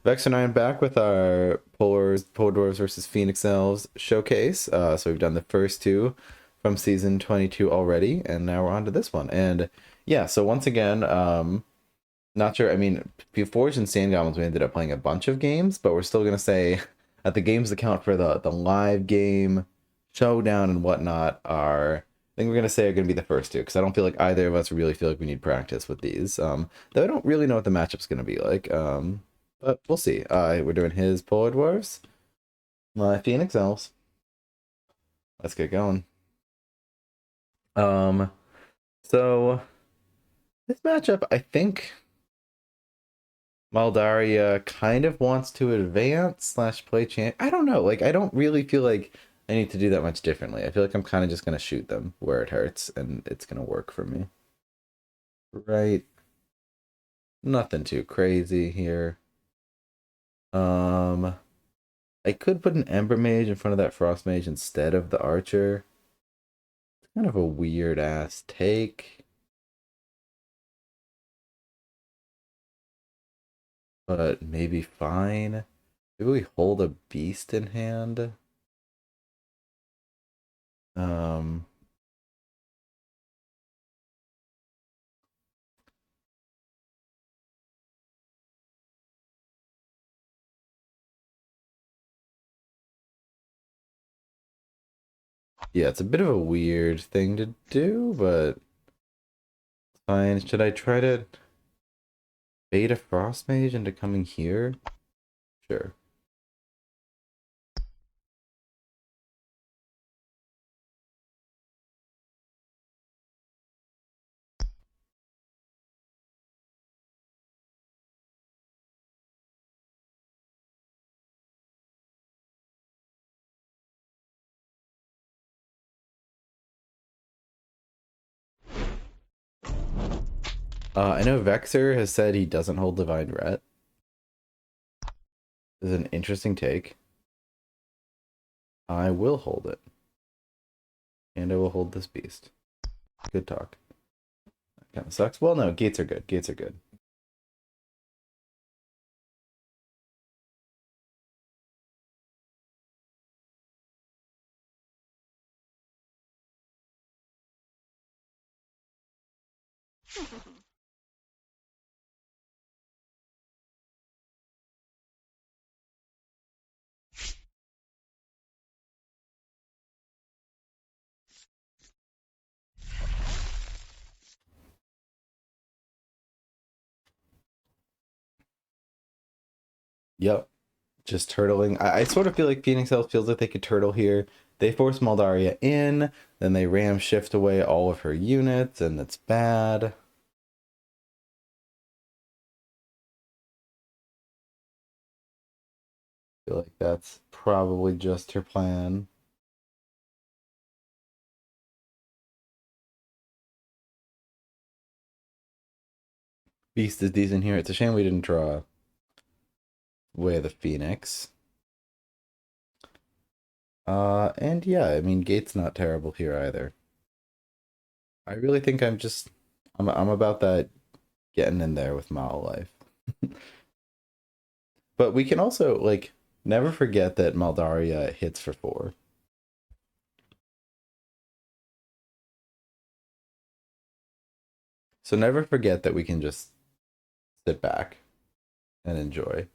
Vex and I am back with our Polar Dwarves versus Phoenix Elves showcase. So we've done the first two from season 22 already, and now we're on to this one. And yeah, so once again, not sure. I mean, Forge and Sand Goblins, we ended up playing a bunch of games, but we're still gonna say that the games that count for the live game, showdown, and whatnot are. I think we're gonna say are gonna be the first two because I don't feel like either of us really feel like we need practice with these. Though I don't really know what the matchup's gonna be like. But we'll see. We're doing his Polar Dwarves, my Phoenix Elves. Let's get going. Um, so this matchup, I think Maldaria kind of wants to advance slash play champ. I don't know. Like, I don't really feel like I need to do that much differently. I feel like I'm kind of just gonna shoot them where it hurts, and it's gonna work for me. Right? Nothing too crazy here. Um, I could put an Ember Mage in front of that Frost Mage instead of the Archer. Kind of a weird ass take, but maybe fine. Maybe we hold a beast in hand. Um, yeah, it's a bit of a weird thing to do, but fine. Should I try to bait a Frost Mage into coming here? Sure. I know Vexer has said he doesn't hold Divine Ret. This is an interesting take. I will hold it. And I will hold this beast. Good talk. That kind of sucks. Well, no, gates are good. Gates are good. Yep. Just turtling. I sort of feel like Phoenix Elves feels like they could turtle here. They force Maldaria in, then they ram shift away all of her units, and that's bad. I feel like that's probably just her plan. Beast is decent here. It's a shame we didn't draw Way of the Phoenix. And yeah, I mean, Gate's not terrible here either. I really think I'm about that getting in there with Mao life. But we can also, like, never forget that Maldaria hits for 4. So never forget that we can just sit back and enjoy.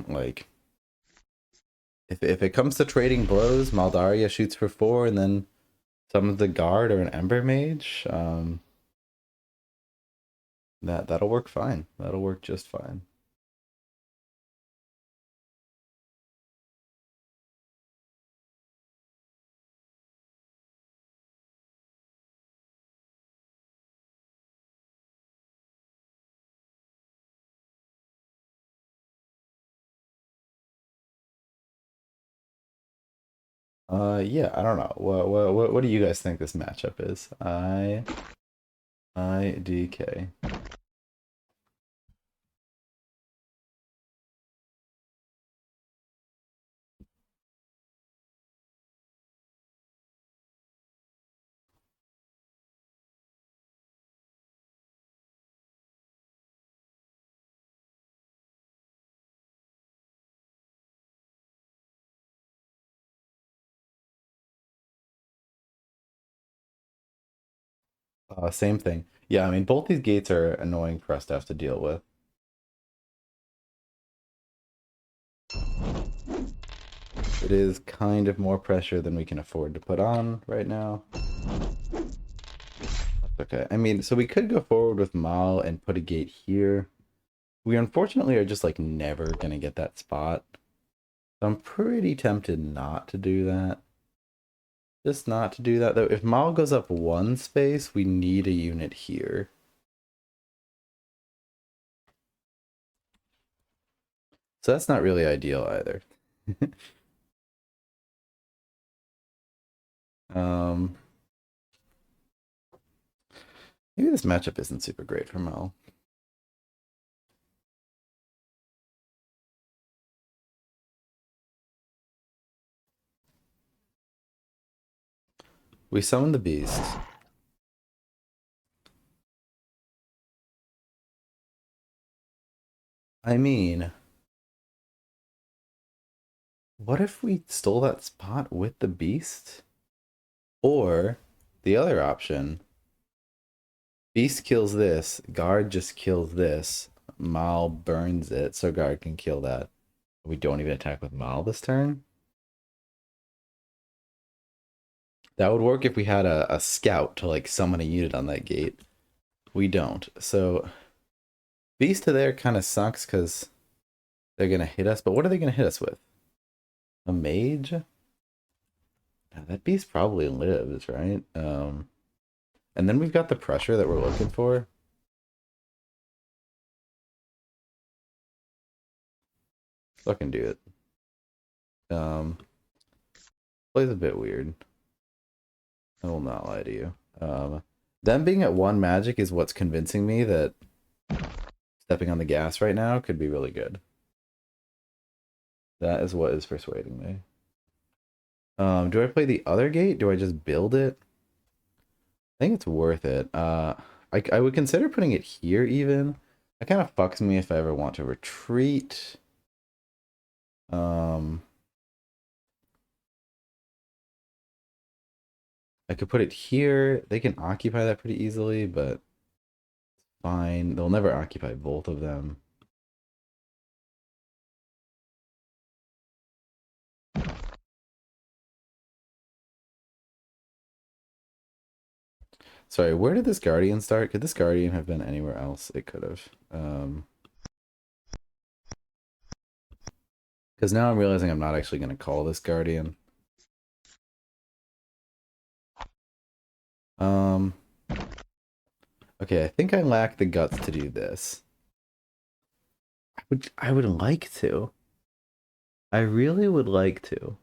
Like, if it comes to trading blows, Maldaria shoots for 4, and then some of the guard or an Ember Mage. That'll work fine. That'll work just fine. Yeah, I don't know. What do you guys think this matchup is? IDK. Same thing. Yeah, I mean, both these gates are annoying for us to have to deal with. It is kind of more pressure than we can afford to put on right now. That's okay. I mean, so we could go forward with Mal and put a gate here. We unfortunately are just like never gonna get that spot. So I'm pretty tempted not to do that. Just not to do that though. If Mal goes up one space, we need a unit here. So that's not really ideal either. um, Maybe this matchup isn't super great for Mal. We summon the beast. I mean, what if we stole that spot with the beast? Or the other option, beast kills this, guard just kills this, Mal burns it so guard can kill that. We don't even attack with Mal this turn? That would work if we had a scout to like summon a unit on that gate. We don't. So beast to there kind of sucks because they're going to hit us. But what are they going to hit us with? A mage? Now, that beast probably lives, right? And then we've got the pressure that we're looking for. Fucking do it. Plays a bit weird. I will not lie to you. Them being at 1 magic is what's convincing me that stepping on the gas right now could be really good. That is what is persuading me. Do I play the other gate? Do I just build it? I think it's worth it. I would consider putting it here even. That kind of fucks me if I ever want to retreat. I could put it here. They can occupy that pretty easily, but fine. They'll never occupy both of them. Sorry, where did this Guardian start? Could this Guardian have been anywhere else? It could have. Because now I'm realizing I'm not actually going to call this Guardian. Okay, I think I lack the guts to do this. I would like to. I really would like to.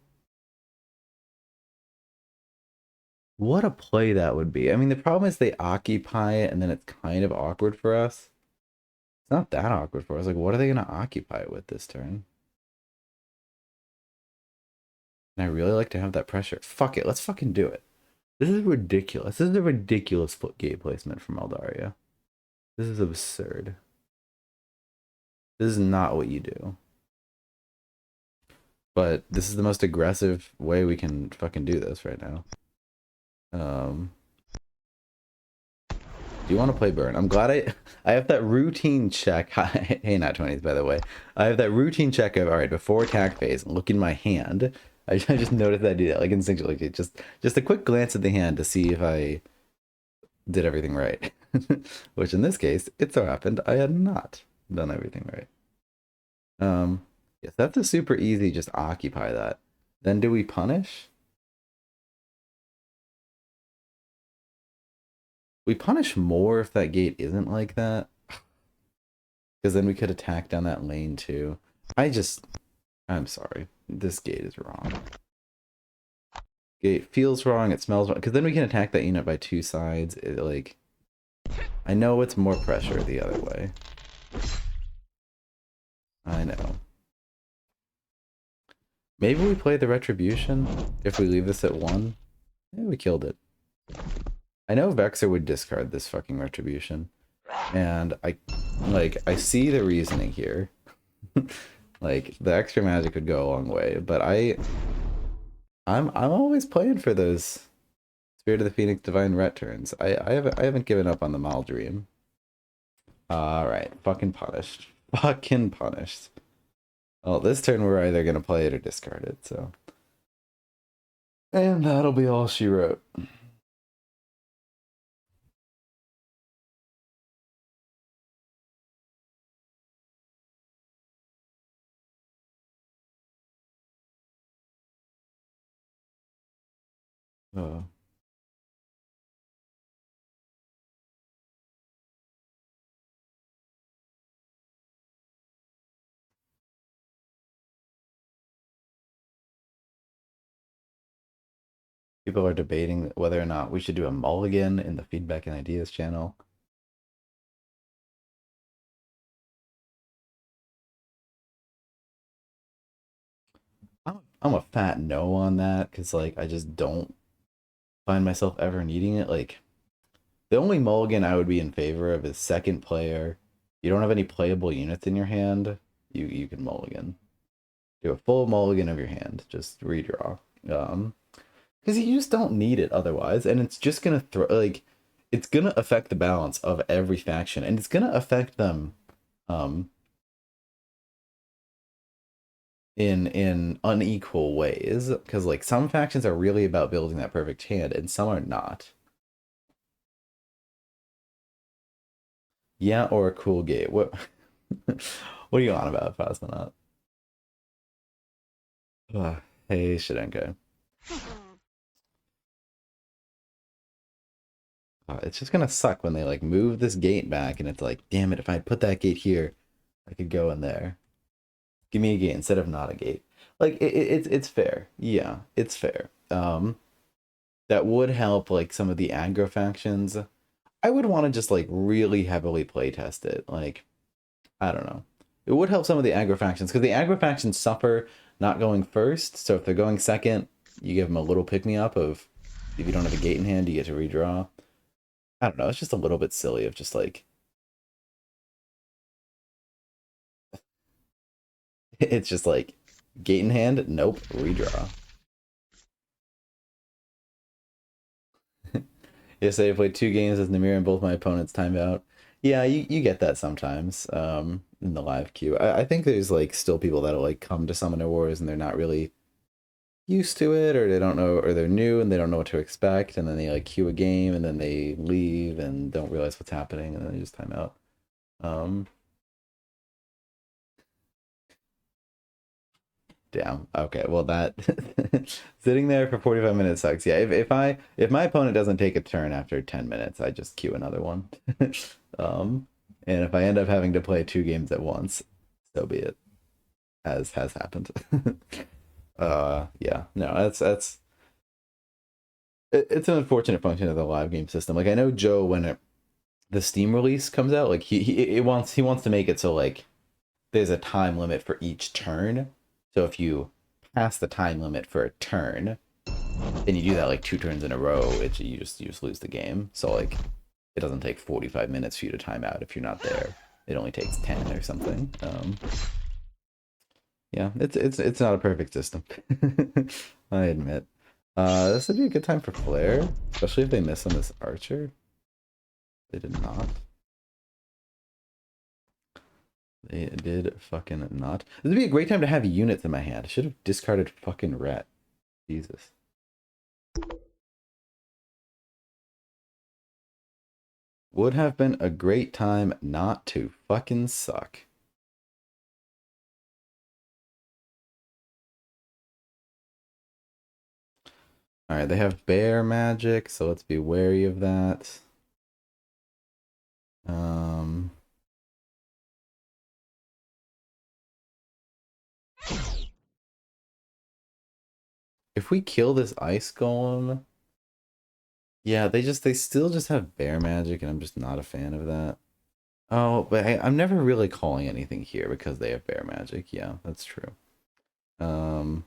What a play that would be. I mean, the problem is they occupy it and then it's kind of awkward for us. It's not that awkward for us. Like, what are they going to occupy it with this turn? And I really like to have that pressure. Fuck it, let's fucking do it. This is ridiculous. This is a ridiculous foot gate placement from Eldaria. This is absurd. This is not what you do. But this is the most aggressive way we can fucking do this right now. Do you want to play Burn? I'm glad I have that routine check. Hey, not 20s, by the way. I have that routine check of, all right, before attack phase, look in my hand. I just noticed that I do that, like instinctually. Just a quick glance at the hand to see if I did everything right. Which in this case, it so happened I had not done everything right. Yes, that's a super easy, just occupy that. Then do we punish? We punish more if that gate isn't like that. Because then we could attack down that lane too. I'm sorry. This gate is wrong. Gate feels wrong, it smells wrong. Because then we can attack that unit by 2 sides. I know it's more pressure the other way. I know. Maybe we play the Retribution if we leave this at 1. Yeah, we killed it. I know Vexer would discard this fucking Retribution. And I see the reasoning here. Like, the extra magic would go a long way, but I'm always playing for those Spirit of the Phoenix, Divine Ret turns. I haven't given up on the Mal Dream. Alright, fucking punished. Fucking punished. Well, this turn we're either gonna play it or discard it, so. And that'll be all she wrote. Uh, People are debating whether or not we should do a mulligan in the feedback and ideas channel. I'm a fat no on that because like I just don't find myself ever needing it. Like the only mulligan I would be in favor of is second player. You don't have any playable units in your hand. You can mulligan. Do a full mulligan of your hand. Just redraw. Because you just don't need it otherwise, and it's just gonna throw like it's gonna affect the balance of every faction, and it's gonna affect them in unequal ways. Because like some factions are really about building that perfect hand, and some are not. Yeah, or a cool gate. What what are you on about, Phasmonaut? Hey, Shidenko. It's just gonna suck when they like move this gate back, and it's like, damn it! If I put that gate here, I could go in there. Give me a gate instead of not a gate. Like it's fair. Yeah, it's fair. That would help like some of the aggro factions. I would want to just like really heavily playtest it. Like I don't know. It would help some of the aggro factions because the aggro factions suffer not going first. So if they're going second, you give them a little pick me up of if you don't have a gate in hand, you get to redraw. I don't know. It's just a little bit silly of just like it's just like gate in hand, nope, redraw. Yesterday I played 2 games as Namir and both my opponents timed out. Yeah, you get that sometimes in the live queue. I think there's like still people that'll like come to Summoner Wars and they're not really used to it, or they don't know, or they're new and they don't know what to expect, and then they like queue a game and then they leave and don't realize what's happening and then they just time out. Um Damn. Okay. Well, that sitting there for 45 minutes sucks. Yeah. If my opponent doesn't take a turn after 10 minutes, I just queue another one. um, and if I end up having to play 2 games at once, so be it. As has happened. Yeah. No, it's an unfortunate function of the live game system. Like I know Joe when the Steam release comes out, like he wants to make it so like there's a time limit for each turn. So if you pass the time limit for a turn, then you do that like 2 turns in a row, you just lose the game. So like it doesn't take 45 minutes for you to time out if you're not there. It only takes 10 or something. Yeah, it's not a perfect system. I admit. This would be a good time for Flare, especially if they miss on this Archer. They did not. They did fucking not. This would be a great time to have units in my hand. I should have discarded fucking Ret. Jesus. Would have been a great time not to fucking suck. Alright, they have bear magic, so let's be wary of that. If we kill this ice golem, yeah, they still just have bear magic, and I'm just not a fan of that. Oh, but I'm never really calling anything here because they have bear magic. Yeah, that's true. And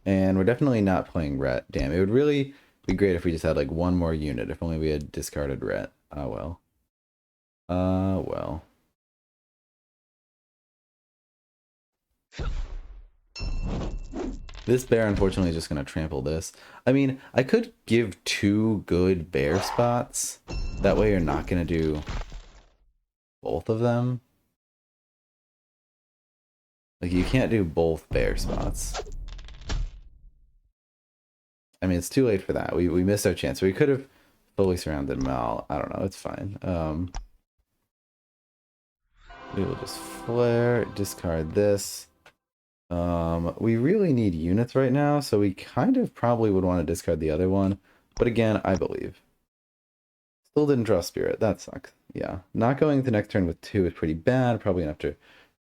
we're definitely not playing Ret. Damn, it would really be great if we just had like one more unit. If only we had discarded Ret. Oh well. Well. This bear, unfortunately, is just going to trample this. I mean, I could give 2 good bear spots. That way you're not going to do both of them. Like, you can't do both bear spots. I mean, it's too late for that. We missed our chance. We could have fully surrounded Mal. I don't know. It's fine. We will just flare, discard this. We really need units right now, so we kind of probably would want to discard the other one. But again, I believe. Still didn't draw Spirit. That sucks. Yeah. Not going to next turn with 2 is pretty bad. Probably gonna have to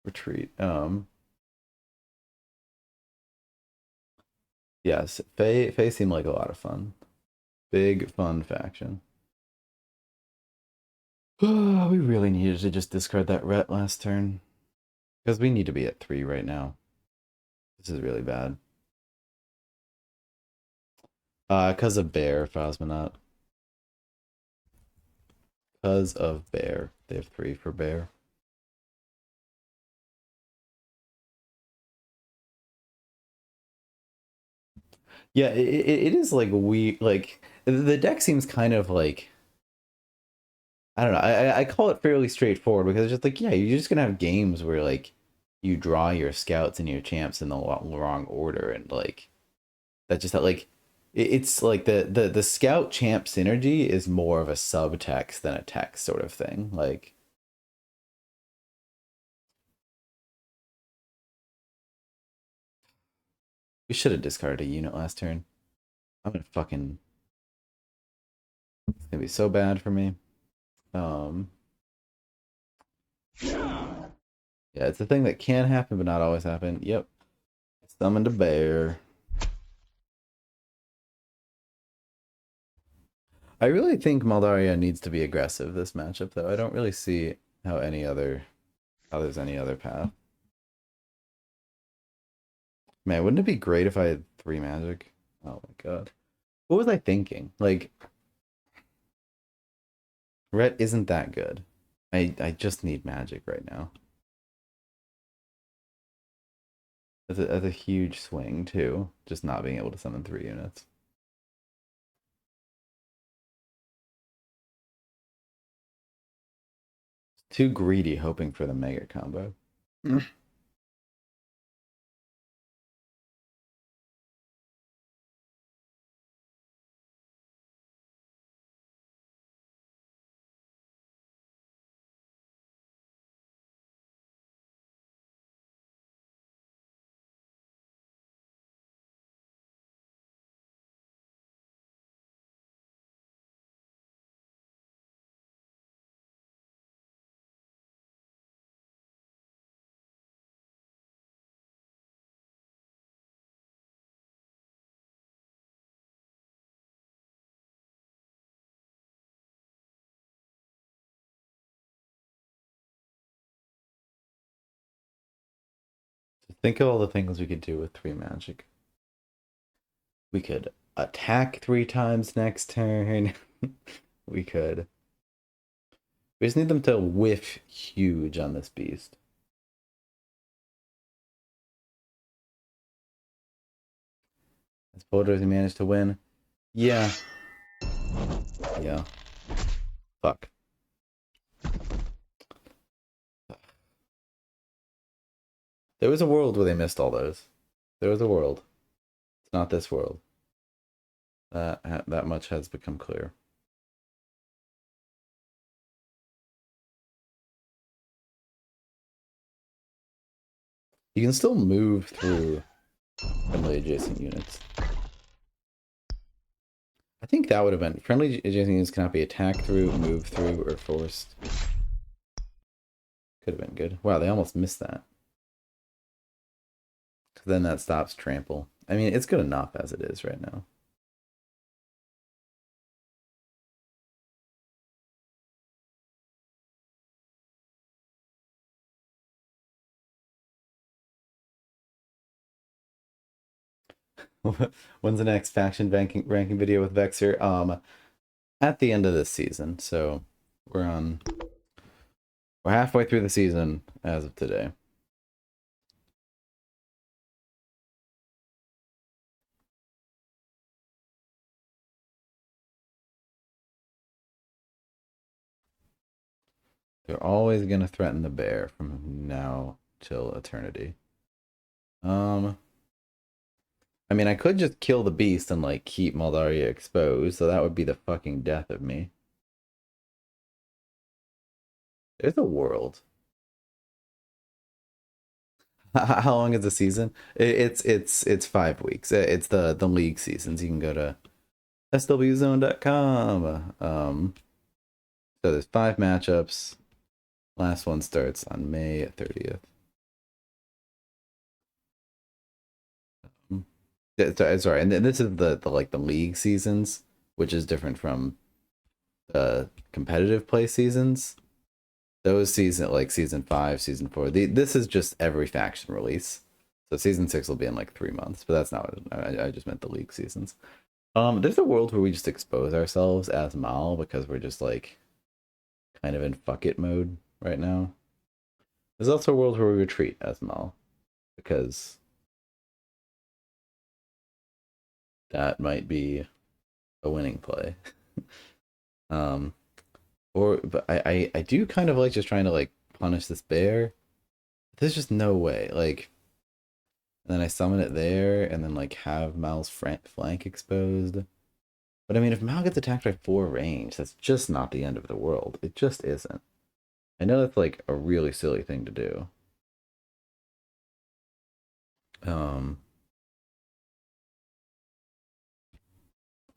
retreat. Yes, Fae seemed like a lot of fun. Big fun faction. We really needed to just discard that ret last turn. Because we need to be at 3 right now. This is really bad. Because of Bear, Phosmonaut. Because of Bear. They have 3 for Bear. Yeah, it is like like the deck seems kind of like, I don't know. I call it fairly straightforward because it's just like, yeah, you're just gonna have games where like you draw your scouts and your champs in the wrong order, and like that just like it's like the scout champ synergy is more of a subtext than a text sort of thing. Like, we should have discarded a unit last turn. I'm gonna fucking, it's gonna be so bad for me. Um, yeah, it's a thing that can happen but not always happen. Yep. Summoned a bear. I really think Maldaria needs to be aggressive this matchup, though. I don't really see how there's any other path. Man, wouldn't it be great if I had 3 magic? Oh my god. What was I thinking? Like, Ret isn't that good. I just need magic right now. That's a huge swing, too. Just not being able to summon 3 units. Too greedy hoping for the mega combo. Think of all the things we could do with 3 magic. We could attack 3 times next turn. We could. We just need them to whiff huge on this beast. As Bulldozer managed to win. Yeah. Yeah. Fuck. There was a world where they missed all those. There was a world. It's not this world. That much has become clear. You can still move through friendly adjacent units. I think that would have been friendly adjacent units cannot be attacked through, moved through, or forced. Could have been good. Wow, they almost missed that. Then that stops trample. I mean, it's good enough as it is right now. When's the next faction ranking video with Vexer? At the end of this season. So we're halfway through the season as of today. They're always gonna threaten the bear from now till eternity. Um, I mean, I could just kill the beast and like keep Moldaria exposed, so that would be the fucking death of me. There's a world. How long is the season? It's 5 weeks. It's the league seasons. You can go to swzone.com. So there's 5 matchups. Last one starts on May 30th. Sorry, and this is the like the league seasons, which is different from the competitive play seasons. Those like season 5, season 4. This is just every faction release. So season 6 will be in like 3 months, but that's not what I just meant the league seasons. There's a world where we just expose ourselves as Mal because we're just like kind of in fuck it mode right now. There's also a world where we retreat as Mal because that might be a winning play. But I do kind of like just trying to like punish this bear. There's just no way. Like, and then I summon it there and then like have Mal's flank exposed. But I mean, if Mal gets attacked by 4 range, that's just not the end of the world. It just isn't. I know that's like a really silly thing to do. Um.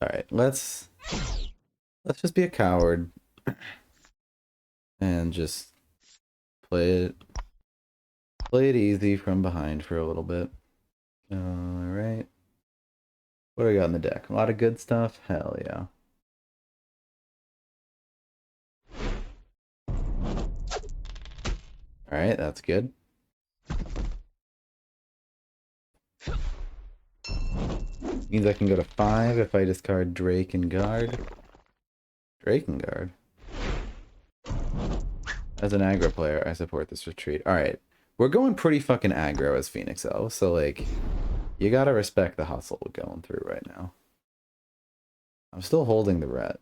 All right, let's just be a coward and just play it easy from behind for a little bit. All right. What do we got in the deck? A lot of good stuff. Hell yeah. All right, that's good. Means I can go to 5 if I discard Drake and Guard. Drake and Guard. As an aggro player, I support this retreat. Alright. We're going pretty fucking aggro as Phoenix Elves, so like, you gotta respect the hustle we're going through right now. I'm still holding the ret.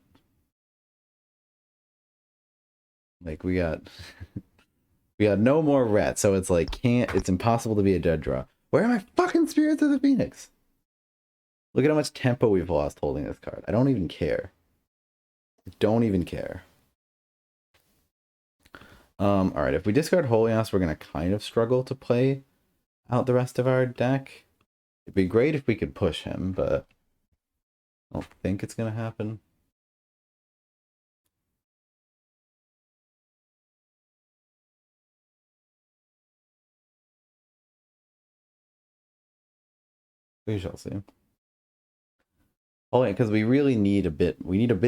Like, we got... we got no more ret, so it's like, it's impossible to be a dead draw. Where are my fucking Spirits of the Phoenix? Look at how much tempo we've lost holding this card. I don't even care. I don't even care. Alright, if we discard Holios, we're gonna kind of struggle to play out the rest of our deck. It'd be great if we could push him, but I don't think it's gonna happen. We shall see. Oh, yeah, because we really need a bit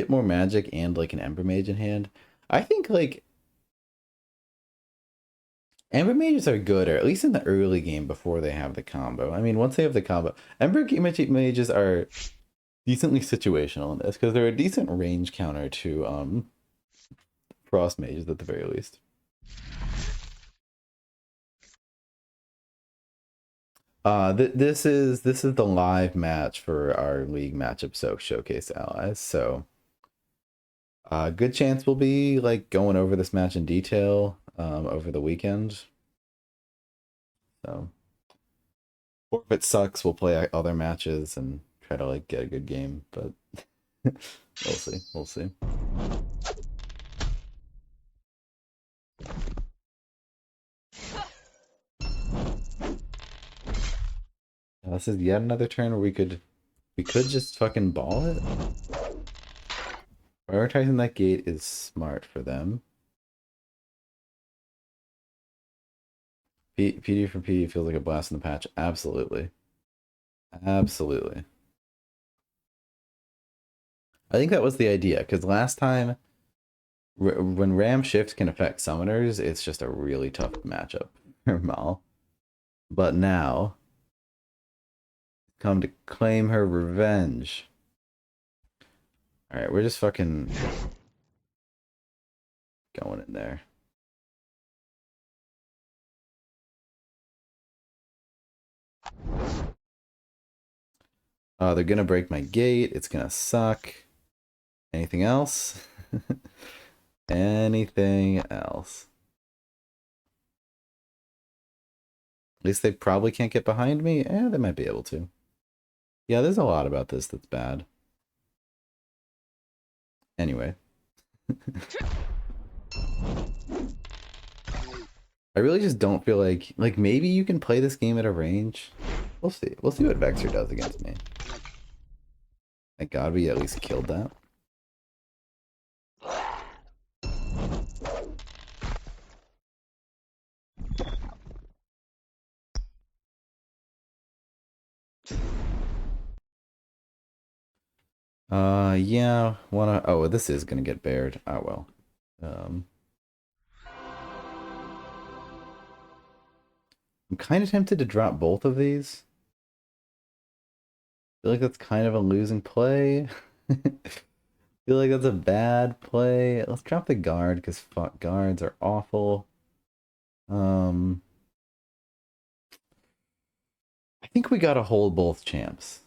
more magic and like an Ember Mage in hand. I think like Ember Mages are good, or at least in the early game before they have the combo. I mean, once they have the combo, Ember Mages are decently situational in this because they're a decent range counter to Frost Mages at the very least. This is the live match for our league matchup showcase allies. So, good chance we'll be like going over this match in detail over the weekend. So, or if it sucks, we'll play other matches and try to like get a good game. But we'll see. We'll see. This is yet another turn where we could just fucking ball it. Prioritizing that gate is smart for them. PD for PD feels like a blast in the patch. Absolutely. Absolutely. I think that was the idea, because last time, when Ram Shift can affect summoners, it's just a really tough matchup for Mal. But now, come to claim her revenge. Alright, we're just fucking going in there. They're gonna break my gate. It's gonna suck. Anything else? anything else. At least they probably can't get behind me. They might be able to. Yeah, there's a lot about this that's bad. Anyway. I really just don't feel like maybe you can play this game at a range. We'll see. We'll see what Vexer does against me. Thank God we at least killed that. Yeah, oh, this is gonna get bared. Oh well. I'm kind of tempted to drop both of these. I feel like that's kind of a losing play. Feel like that's a bad play. Let's drop the guard because fuck, guards are awful. I think we gotta hold both champs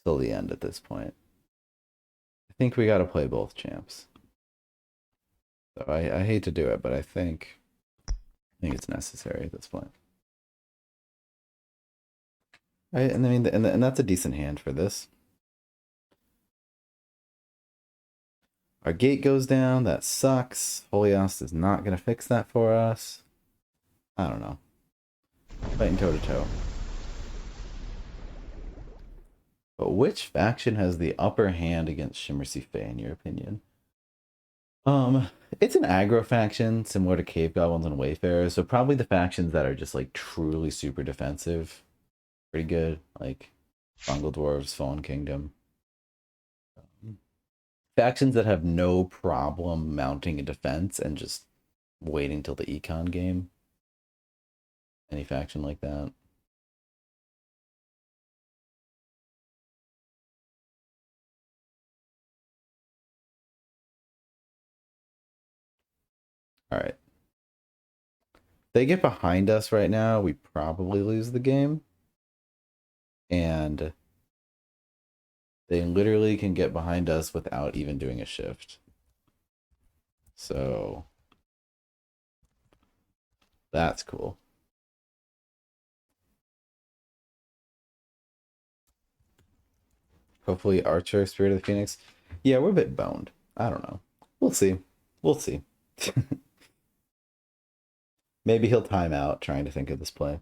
till the end at this point. I think we gotta play both champs. So I hate to do it, but I think it's necessary at this point. Right, and I mean, and that's a decent hand for this. Our gate goes down. That sucks. Holios is not gonna fix that for us. I don't know. Fighting toe to toe. But which faction has the upper hand against Shimmersea Fae, in your opinion? It's an aggro faction similar to Cave Goblins and Wayfarers, so probably the factions that are just like truly super defensive, pretty good, like Fungal Dwarves, Fallen Kingdom. Factions that have no problem mounting a defense and just waiting till the econ game. Any faction like that. All right. They get behind us right now, we probably lose the game. And they literally can get behind us without even doing a shift. So that's cool. Hopefully Archer, Spirit of the Phoenix. Yeah, we're a bit boned. I don't know. We'll see. We'll see. Maybe he'll time out trying to think of this play.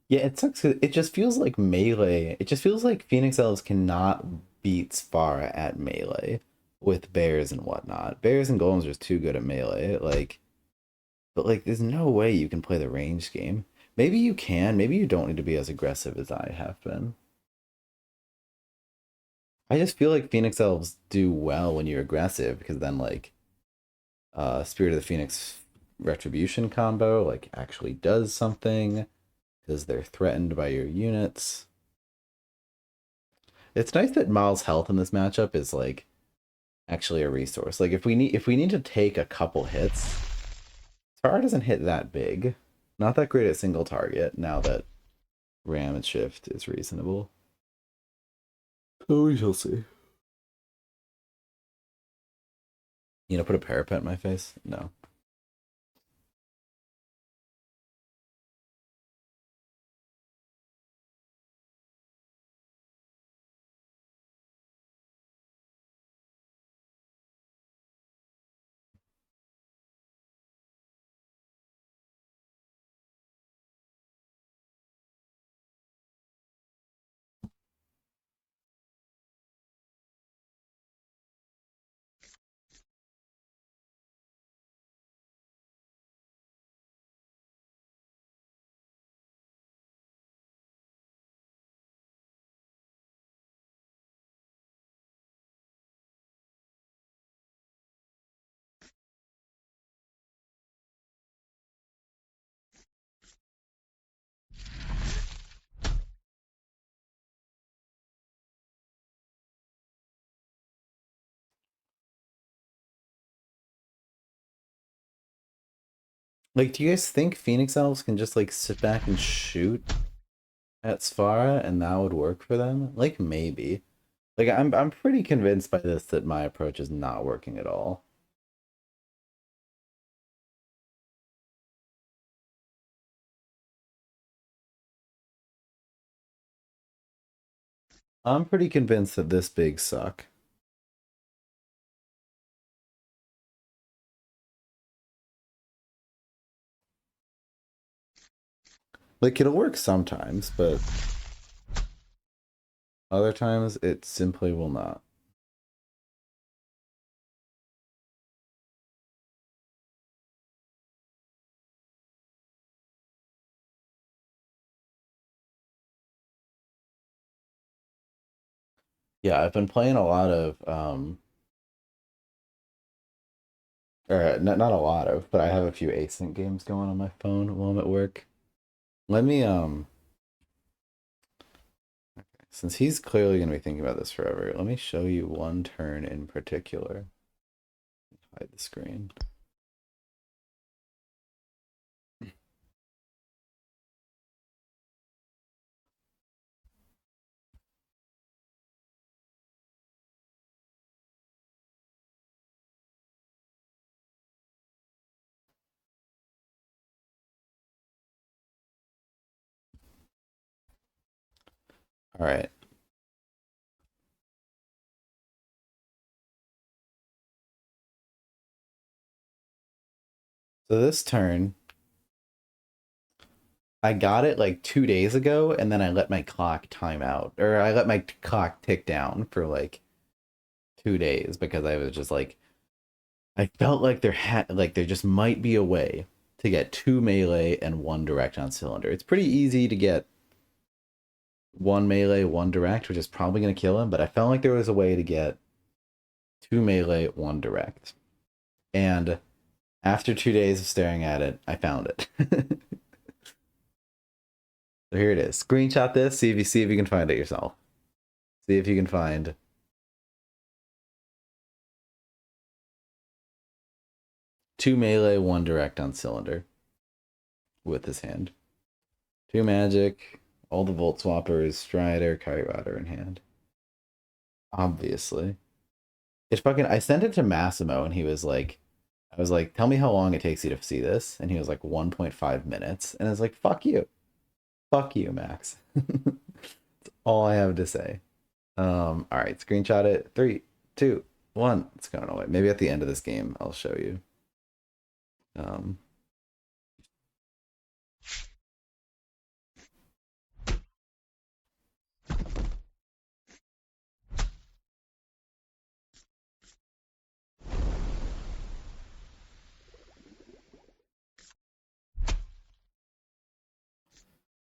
Yeah, it sucks. It just feels like melee. It just feels like Phoenix Elves cannot beat Spara at melee with bears and whatnot. Bears and golems are just too good at melee. But like, there's no way you can play the range game. Maybe you can. Maybe you don't need to be as aggressive as I have been. I just feel like Phoenix Elves do well when you're aggressive because then like Spirit of the Phoenix Retribution combo like actually does something because they're threatened by your units. It's nice that Mal's health in this matchup is like actually a resource. Like if we need to take a couple hits, Tar doesn't hit that big. Not that great at single target now that Ram and Shift is reasonable. Oh, we shall see. You know, put a parapet in my face? No. Like, do you guys think Phoenix Elves can just like sit back and shoot at Sfara and that would work for them? Like maybe. Like I'm pretty convinced by this that my approach is not working at all. I'm pretty convinced that this big suck. Like it'll work sometimes, but other times it simply will not. Yeah, I've been playing a lot of or not a lot of, but I have a few async games going on my phone while I'm at work. Let me since he's clearly gonna be thinking about this forever, let me show you one turn in particular. Hide the screen. All right. So this turn, I got it like 2 days ago, and then I let my clock time out, or I let my clock tick down for like 2 days because I was just like, I felt like there just might be a way to get two melee and one direct on cylinder. It's pretty easy to get one melee, one direct, which is probably gonna kill him, but I felt like there was a way to get two melee, one direct. And after 2 days of staring at it, I found it. So here it is. Screenshot this. See if you can find it yourself. See if you can find two melee, one direct on cylinder with his hand. Two magic, all the Volt Swappers, Strider, Kairouter in hand. Obviously. It's fucking. I sent it to Massimo and he was like, I was like, tell me how long it takes you to see this. And he was like, 1.5 minutes. And I was like, fuck you. Fuck you, Max. That's all I have to say. All right, screenshot it. 3, 2, 1. It's going away. Maybe at the end of this game, I'll show you. Um,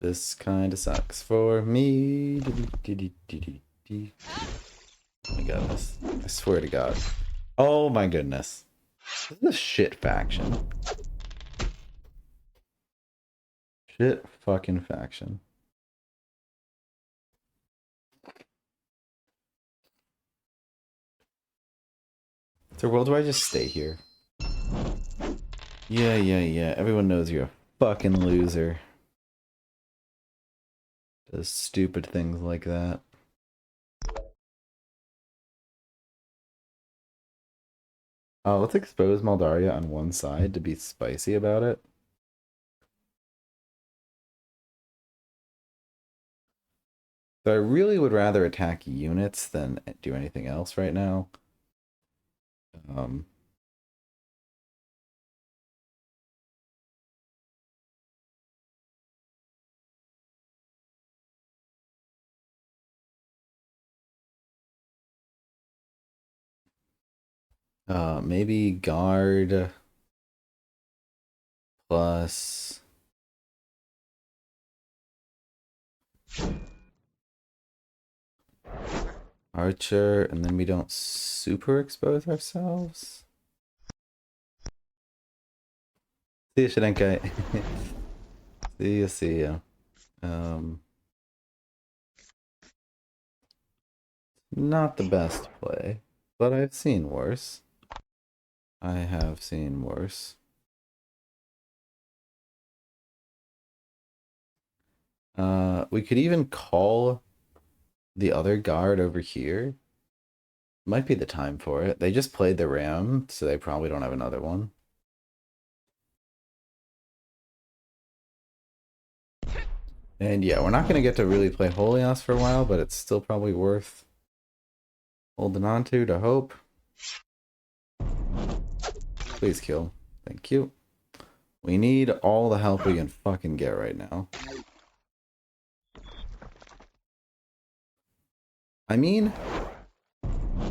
this kind of sucks for me. Oh my goodness. I swear to God. Oh my goodness. This is a shit faction. Shit fucking faction. Is there a world where I just stay here? Yeah. Everyone knows you're a fucking loser. Does stupid things like that. Let's expose Maldaria on one side to be spicy about it. So I really would rather attack units than do anything else right now. Um, maybe guard plus archer, and then we don't super expose ourselves. See ya, Shidenkai. See ya. Um, not the best play, but I've seen worse. I have seen worse. We could even call the other guard over here. Might be the time for it. They just played the Ram, so they probably don't have another one. And yeah, we're not going to get to really play Holios for a while, but it's still probably worth holding on to hope. Please kill. Thank you. We need all the help we can fucking get right now. I mean,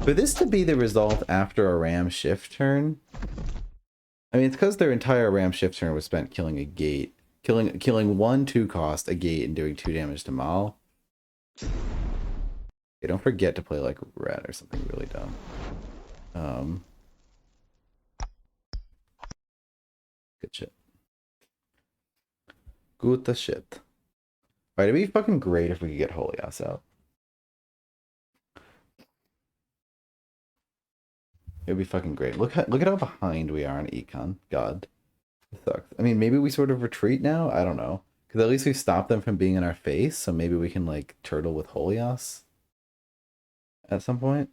for this to be the result after a Ram shift turn, I mean, it's because their entire Ram shift turn was spent killing a gate. Killing 1/2 cost, a gate, and doing 2 damage to Mal. Okay, don't forget to play like red or something really dumb. Good shit. Good shit. Alright, it'd be fucking great if we could get Holios out. It'd be fucking great. Look at how behind we are on Econ. God. It sucks. I mean, maybe we sort of retreat now? I don't know. Because at least we stopped them from being in our face, so maybe we can, like, turtle with Holios at some point.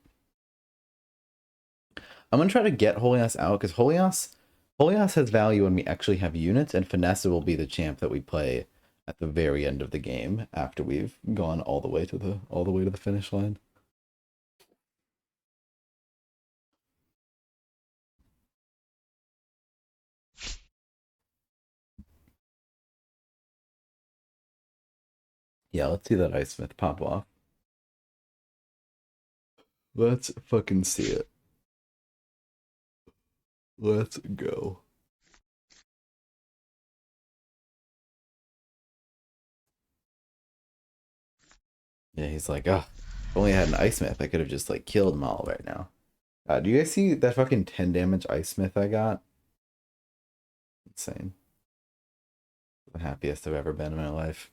I'm gonna try to get Holios out, because Holios has value when we actually have units, and Finesse will be the champ that we play at the very end of the game after we've gone all the way to the finish line. Yeah, let's see that Ice Smith pop off. Let's fucking see it. Let's go. Yeah, he's like, oh, if only I had an Ice Smith, I could have just like killed them all right now. Do you guys see that fucking 10 damage Ice Smith I got? Insane. The happiest I've ever been in my life.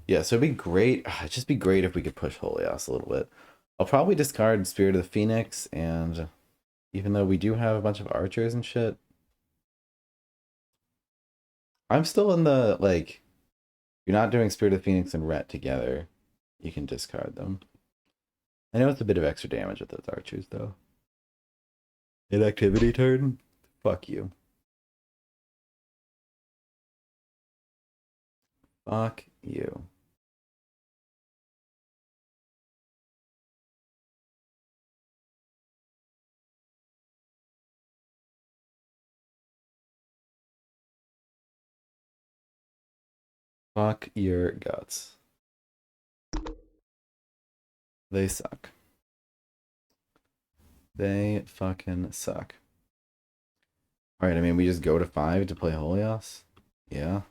Yeah, so it'd be great. It'd just be great if we could push Holios a little bit. I'll probably discard Spirit of the Phoenix, and even though we do have a bunch of archers and shit, I'm still in the, like, you're not doing Spirit of the Phoenix and Ret together. You can discard them. I know it's a bit of extra damage with those archers, though. Inactivity turn? Fuck you. Fuck you. Fuck your guts. They suck. They fucking suck. Alright, I mean, we just go to 5 to play Holios? Yeah.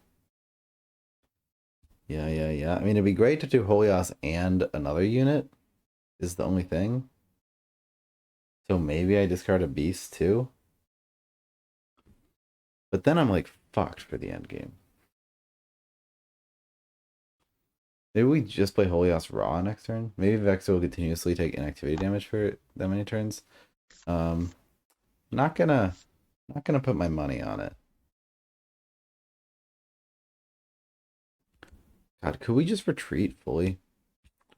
Yeah. I mean, it'd be great to do Holios and another unit, is the only thing. So maybe I discard a beast too. But then I'm like fucked for the end game. Maybe we just play Holios Raw next turn. Maybe Vexer will continuously take inactivity damage for that many turns. Not gonna put my money on it. God, could we just retreat fully?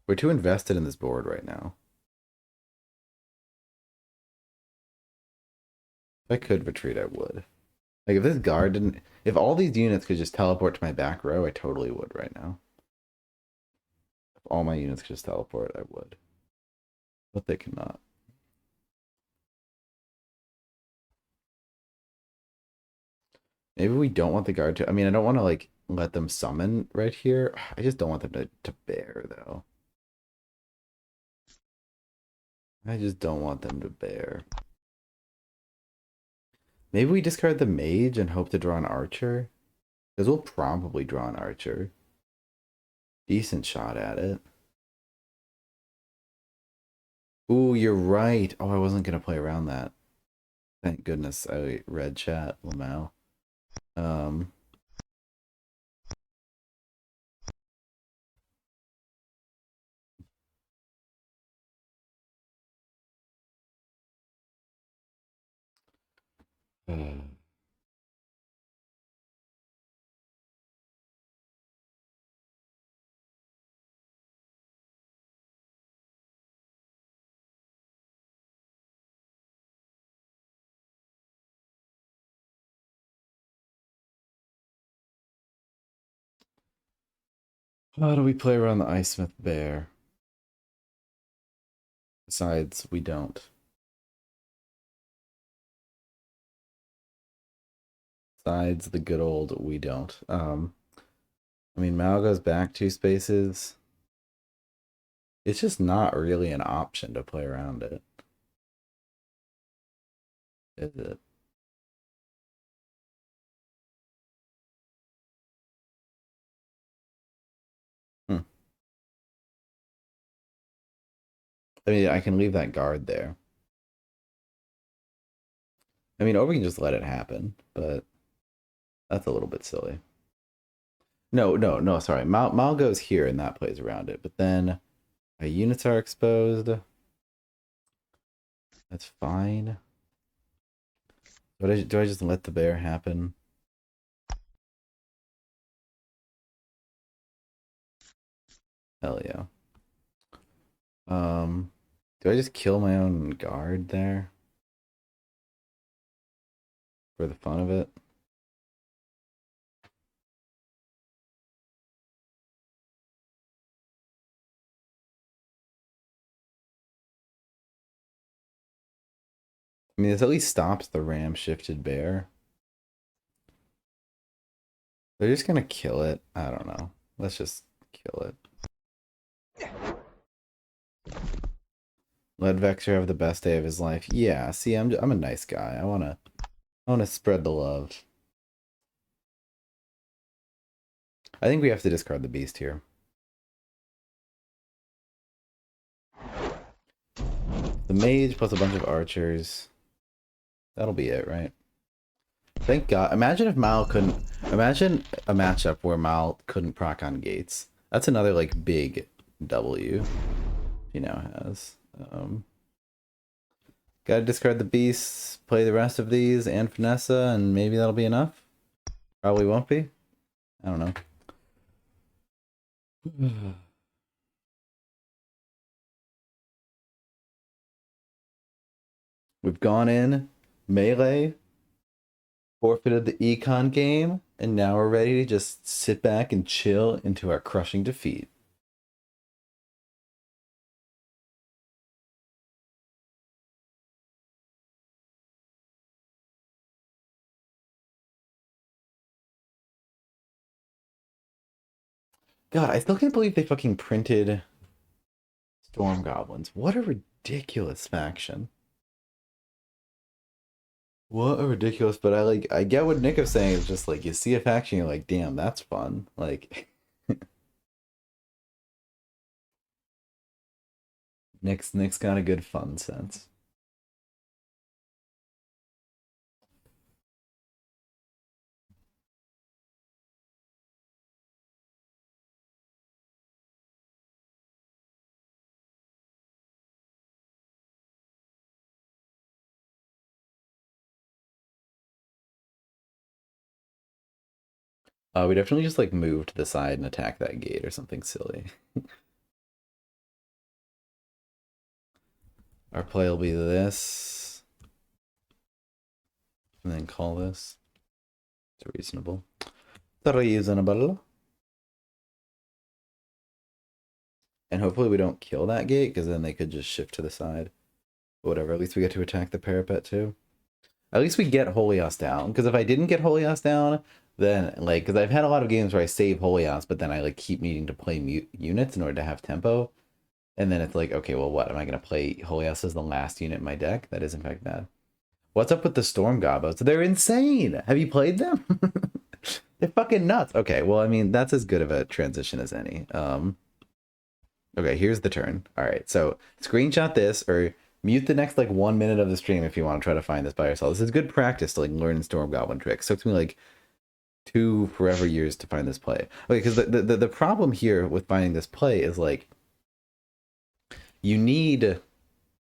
We're too invested in this board right now. If I could retreat, I would. Like, if this guard didn't... If all these units could just teleport to my back row, I totally would right now. If all my units could just teleport, I would. But they cannot. Maybe we don't want the guard to... I mean, I don't want to, like, let them summon right here. I just don't want them to bear, though. I just don't want them to bear. Maybe we discard the mage and hope to draw an archer. Because we'll probably draw an archer. Decent shot at it. Ooh, you're right. Oh, I wasn't going to play around that. Thank goodness I read chat, Lamau. Um, how do we play around the Ice Smith Bear? Besides, we don't. Besides the good old we don't. I mean, Mal goes back 2 spaces. It's just not really an option to play around it. Is it? Hmm. I mean, I can leave that guard there. I mean, or we can just let it happen, but that's a little bit silly. No, no, no, sorry. Mal goes here and that plays around it, but then my units are exposed. That's fine. Do I just let the bear happen? Hell yeah. Do I just kill my own guard there? For the fun of it? I mean, this at least stops the ram shifted bear. They're just gonna kill it. I don't know. Let's just kill it. Let Vexer have the best day of his life. Yeah, see, I'm a nice guy. I wanna spread the love. I think we have to discard the beast here. The mage plus a bunch of archers. That'll be it, right? Thank God. Imagine if Mal couldn't. Imagine a matchup where Mal couldn't proc on gates. That's another like big W he now has. Gotta discard the beasts, play the rest of these and Finessa, and maybe that'll be enough. Probably won't be. I don't know. We've gone in melee, forfeited the econ game, and now we're ready to just sit back and chill into our crushing defeat. God, I still can't believe they fucking printed Storm Goblins. What a ridiculous faction. What a ridiculous, but I get what Nick is saying. It's just like you see a faction, you're like, damn, that's fun. Like Nick's got a good fun sense. We definitely just like move to the side and attack that gate or something silly. Our play will be this. And then call this. It's reasonable. Reasonable. And hopefully we don't kill that gate, because then they could just shift to the side. Whatever, at least we get to attack the parapet too. At least we get Holios down, because if I didn't get Holios down, then, like, because I've had a lot of games where I save Holios, but then I, like, keep needing to play units in order to have tempo. And then it's like, okay, well, what? Am I going to play Holios as the last unit in my deck? That is, in fact, bad. What's up with the Storm Gobos? They're insane! Have you played them? They're fucking nuts. Okay, well, I mean, that's as good of a transition as any. Okay, here's the turn. All right, so screenshot this, or Mute the next like 1 minute of the stream if you want to try to find this by yourself. This is good practice to like learn Storm Goblin tricks. It took me like 2 forever years to find this play. Okay, because the problem here with finding this play is like you need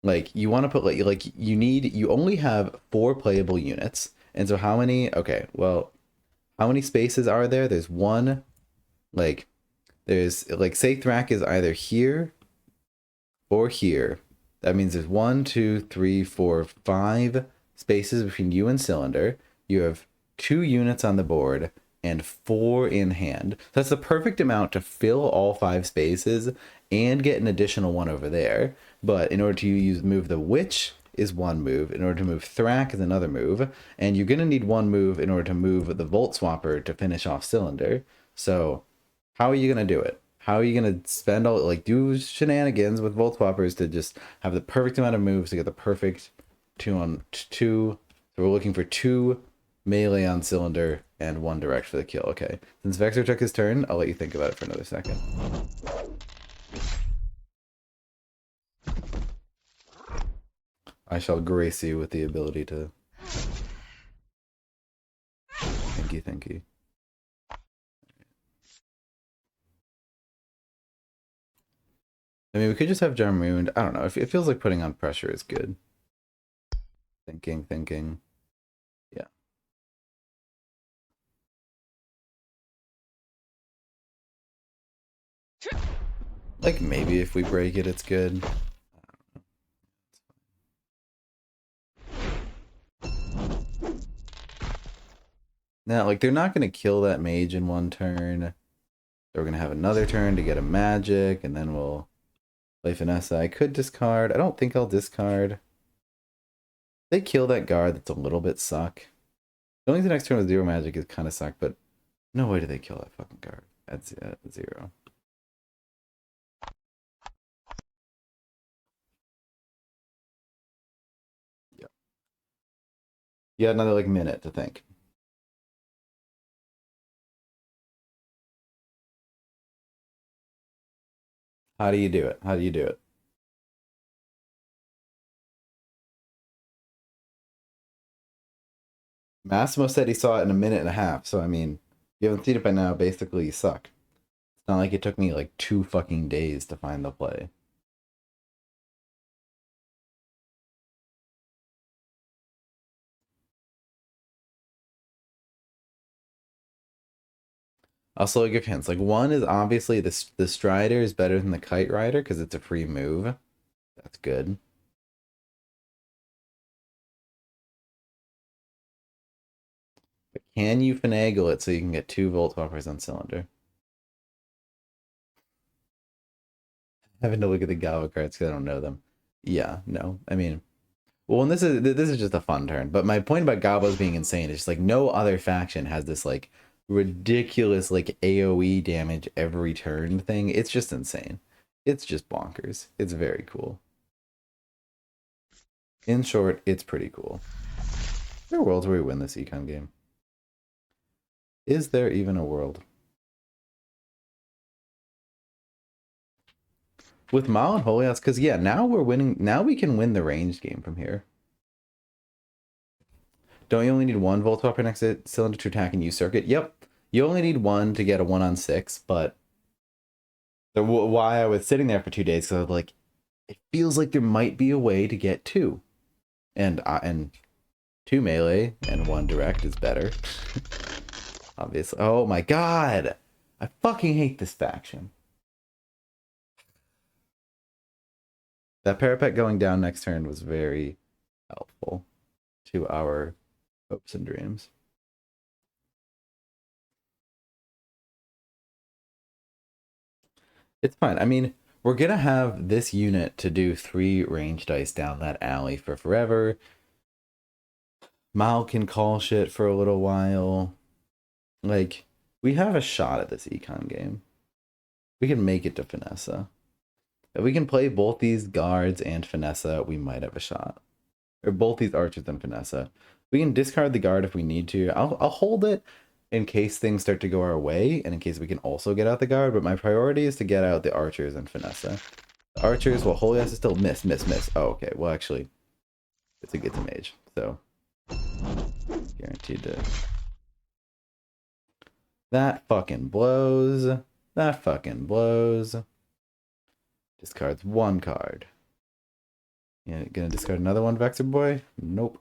like you want to put you only have 4 playable units. And so how many how many spaces are there? There's one, like there's like say Thrak is either here or here. That means there's 1, 2, 3, 4, 5 spaces between you and Cylinder. You have 2 units on the board and 4 in hand. That's the perfect amount to fill all 5 spaces and get an additional one over there. But in order to move the Witch is 1 move. In order to move Thrak is another move. And you're going to need 1 move in order to move the Volt Swapper to finish off Cylinder. So how are you going to do it? How are you going to spend all, like, do shenanigans with Volt Swappers to just have the perfect amount of moves to get the perfect 2 on 2? So we're looking for 2 melee on Cylinder and 1 direct for the kill. Okay. Since Vexer took his turn, I'll let you think about it for another second. I shall grace you with the ability to thinky. I mean, we could just have Jarmoon. I don't know. It feels like putting on pressure is good. Thinking. Yeah. Like, maybe if we break it, it's good. Now, like, they're not going to kill that mage in 1 turn. They're going to have another turn to get a magic, and then we'll play Finesse. I could discard. I don't think I'll discard. They kill that guard, that's a little bit suck. Going to the next turn with 0 magic is kind of suck, but no way do they kill that fucking guard at 0. Yeah. You had another like minute to think. How do you do it? How do you do it? Massimo said he saw it in a minute and a half, so I mean, if you haven't seen it by now, basically you suck. It's not like it took me like 2 fucking days to find the play. I'll slowly give hints. Like 1 is obviously the Strider is better than the Kite Rider because it's a free move. That's good. But can you finagle it so you can get 2 Volt Swappers on Cylinder? Having to look at the Galva cards because I don't know them. Yeah, no. I mean, well, and this is just a fun turn. But my point about Gabos being insane is just like no other faction has this like ridiculous like AoE damage every turn thing. It's just insane. It's just bonkers. It's very cool. In short, it's pretty cool. Is there worlds where we win this econ game? Is there even a world? With Mal and Holios, because yeah, now we're winning. Now we can win the ranged game from here. Don't you only need 1 Volt Swapper next to Cylinder to attack and use Circuit? Yep. You only need 1 to get a 1 on 6, but why I was sitting there for 2 days, because I was like, it feels like there might be a way to get 2. And 2 melee and 1 direct is better. Obviously. Oh my god! I fucking hate this faction. That parapet going down next turn was very helpful to our hopes and dreams. It's fine. I mean, we're gonna have this unit to do 3 range dice down that alley for forever. Mal can call shit for a little while. Like, we have a shot at this econ game. We can make it to Finessa. If we can play both these guards and Finessa, we might have a shot. Or both these archers and Finessa. We can discard the guard if we need to. I'll hold it in case things start to go our way, and in case we can also get out the guard, but my priority is to get out the archers and Finessa. Archers, well, Holy has to still miss. Oh, okay. Well, actually, it's a mage, so guaranteed to. That fucking blows. That fucking blows. Discards one card. Yeah, gonna discard another one, Vexer boy? Nope.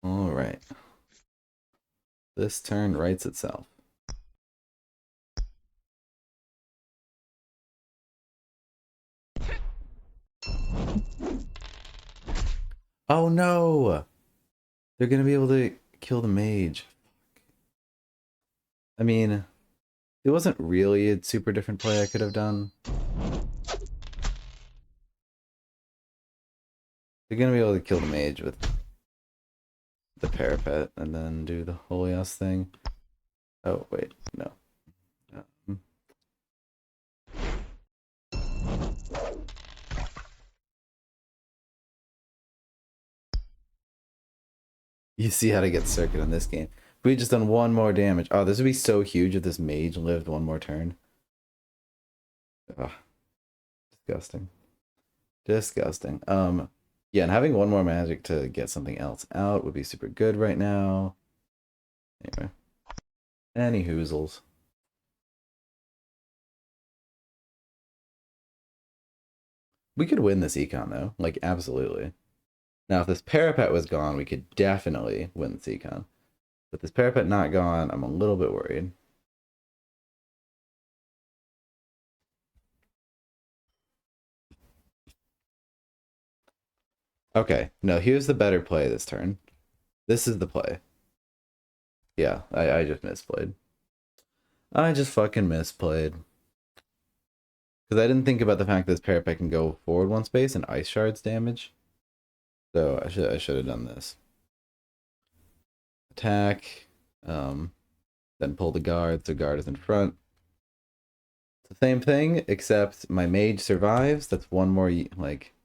Alright. This turn writes itself. Oh no! They're gonna be able to kill the mage. I mean, it wasn't really a super different play I could have done. They're gonna be able to kill the mage with the parapet and then do the Holios thing. Oh, wait, no. You see how to get circuit in this game. If we had just done one more damage. Oh, this would be so huge if this mage lived one more turn. Ugh. Disgusting. Disgusting. Yeah, and having one more magic to get something else out would be super good right now. Anyway. Any hoozles. We could win this econ though. Like, absolutely. Now, if this parapet was gone, we could definitely win this econ. With this parapet not gone, I'm a little bit worried. Okay, no, here's the better play this turn. This is the play. Yeah, I just misplayed. I just fucking misplayed. Because I didn't think about the fact that this parapet can go forward one space and ice shards damage. So I should have done this. Attack, then pull the guard, so guard is in front. It's the same thing, except my mage survives. That's one more, like,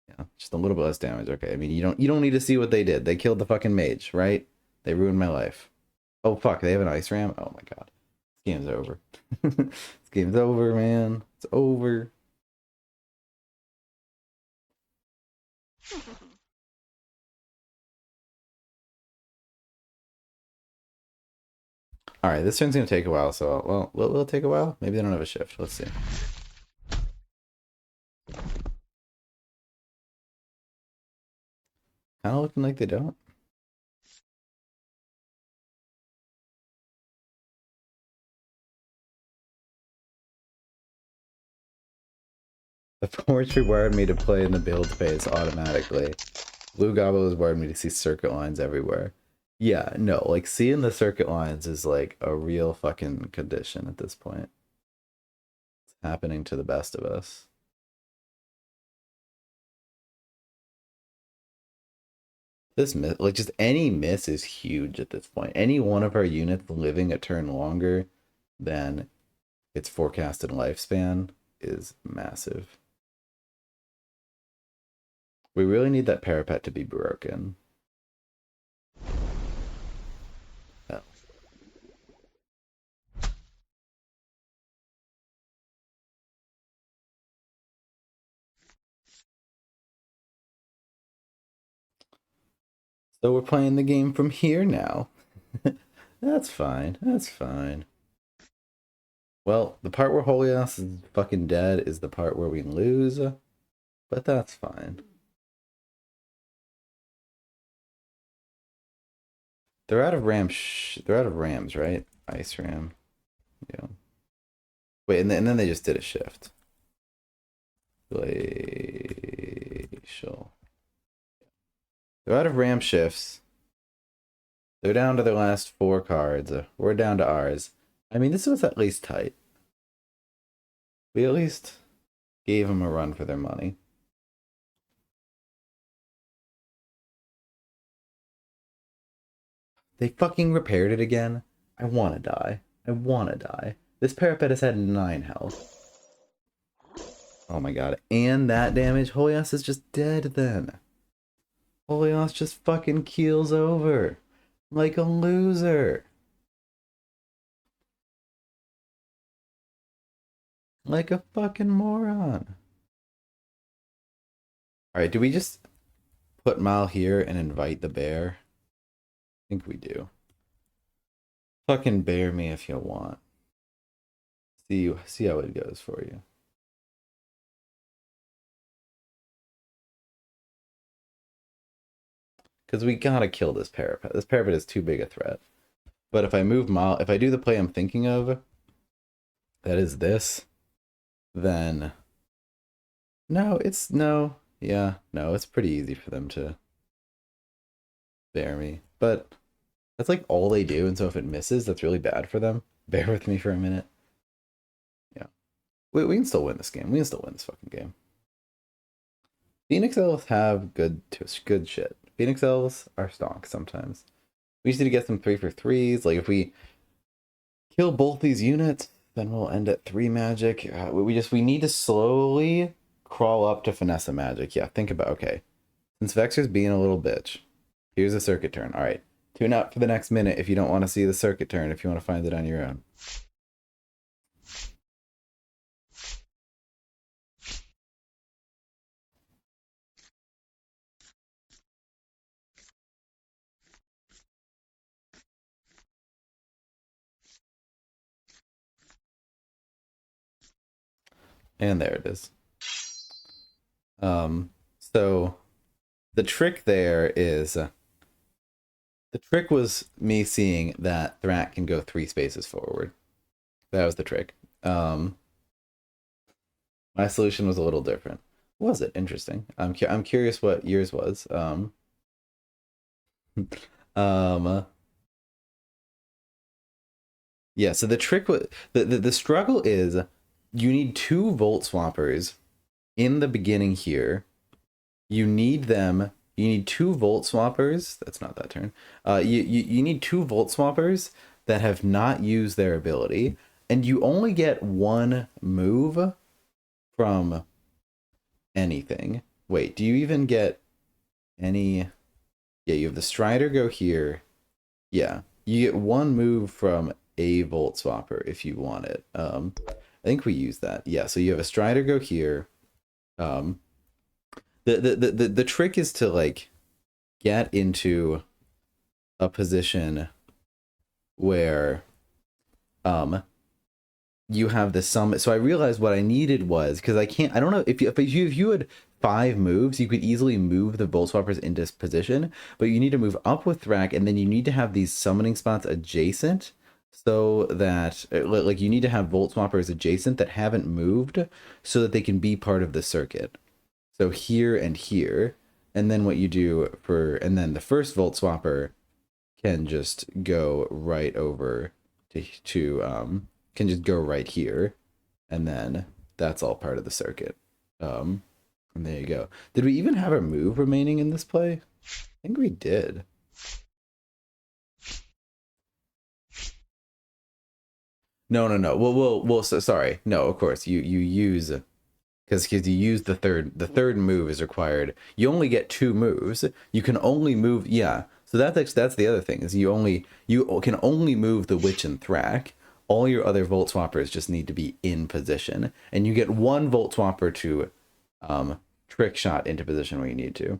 yeah, just a little bit less damage. Okay, I mean, you don't need to see what they did. They killed the fucking mage, right? They ruined my life. Oh fuck, they have an ice ram? Oh my god. This game's over. This game's over, man. It's over. Alright, this turn's gonna take a while, so, well, will it take a while? Maybe they don't have a shift. Let's see. Kinda looking like they don't. The forge required me to play in the build phase automatically. Blue Gobble has wired me to see circuit lines everywhere. Yeah, no, like seeing the circuit lines is like a real fucking condition at this point. It's happening to the best of us. This miss, like just any miss is huge at this point. Any one of our units living a turn longer than its forecasted lifespan is massive. We really need that parapet to be broken. Oh. So we're playing the game from here now. That's fine. That's fine. Well, the part where Holios is fucking dead is the part where we lose, but that's fine. They're out of they're out of rams, right? Ice ram. Yeah. Wait, and then they just did a shift. Glacial. They're out of ram shifts. They're down to their last 4 cards. We're down to ours. I mean, this was at least tight. We at least gave them a run for their money. They fucking repaired it again. I wanna die. I wanna die. This parapet has had 9 health. Oh my god. And that damage? Holios is just dead then. Holios just fucking keels over. Like a loser. Like a fucking moron. Alright, do we just put Mal here and invite the bear? I think we do. Fucking bear me if you want. See how it goes for you. Because we gotta kill this parapet. This parapet is too big a threat. But if I move Mal, if I do the play I'm thinking of, that is this, then no, it's no, yeah, no, it's pretty easy for them to bear me. But that's like all they do, and so if it misses, that's really bad for them. Bear with me for a minute. Yeah. We can still win this game. We can still win this fucking game. Phoenix Elves have good shit. Phoenix Elves are stonks sometimes. We just need to get some 3-for-3s. Like if we kill both these units, then we'll end at 3 magic. We need to slowly crawl up to finesse magic. Yeah, think about, okay. Since Vexer's being a little bitch, here's a circuit turn. All right, tune out for the next minute if you don't want to see the circuit turn, if you want to find it on your own. And there it is. So the trick there is, the trick was me seeing that Thrak can go 3 spaces forward. That was the trick. My solution was a little different. Was it? Interesting. I'm curious what yours was. Yeah, so the trick was the struggle is you need 2 Volt Swappers in the beginning here. You need 2 Volt Swappers. That's not that turn. You need 2 Volt Swappers that have not used their ability, and you only get 1 move from anything. Wait, do you even get any? Yeah, you have the Strider go here. Yeah, you get 1 move from a Volt Swapper if you want it. I think we use that. Yeah, so you have a Strider go here. The trick is to like get into a position where you have the summit. So I realized what I needed was, because I don't know if you had 5 moves, you could easily move the Volt Swappers into position, but you need to move up with Thrak, and then you need to have these summoning spots adjacent, so that like you need to have Volt Swappers adjacent that haven't moved, so that they can be part of the circuit. So here and here, and then what you do and then the first Volt Swapper can just go right over to can just go right here, and then that's all part of the circuit. And there you go. Did we even have a move remaining in this play? I think we did. No. Well. So, sorry. No, of course you use, because you use the third move is required. You only get 2 moves. You can only move. Yeah. So that's the other thing, is you can only move the Witch and Thrak. All your other Volt Swappers just need to be in position, and you get 1 Volt Swapper to trick shot into position where you need to.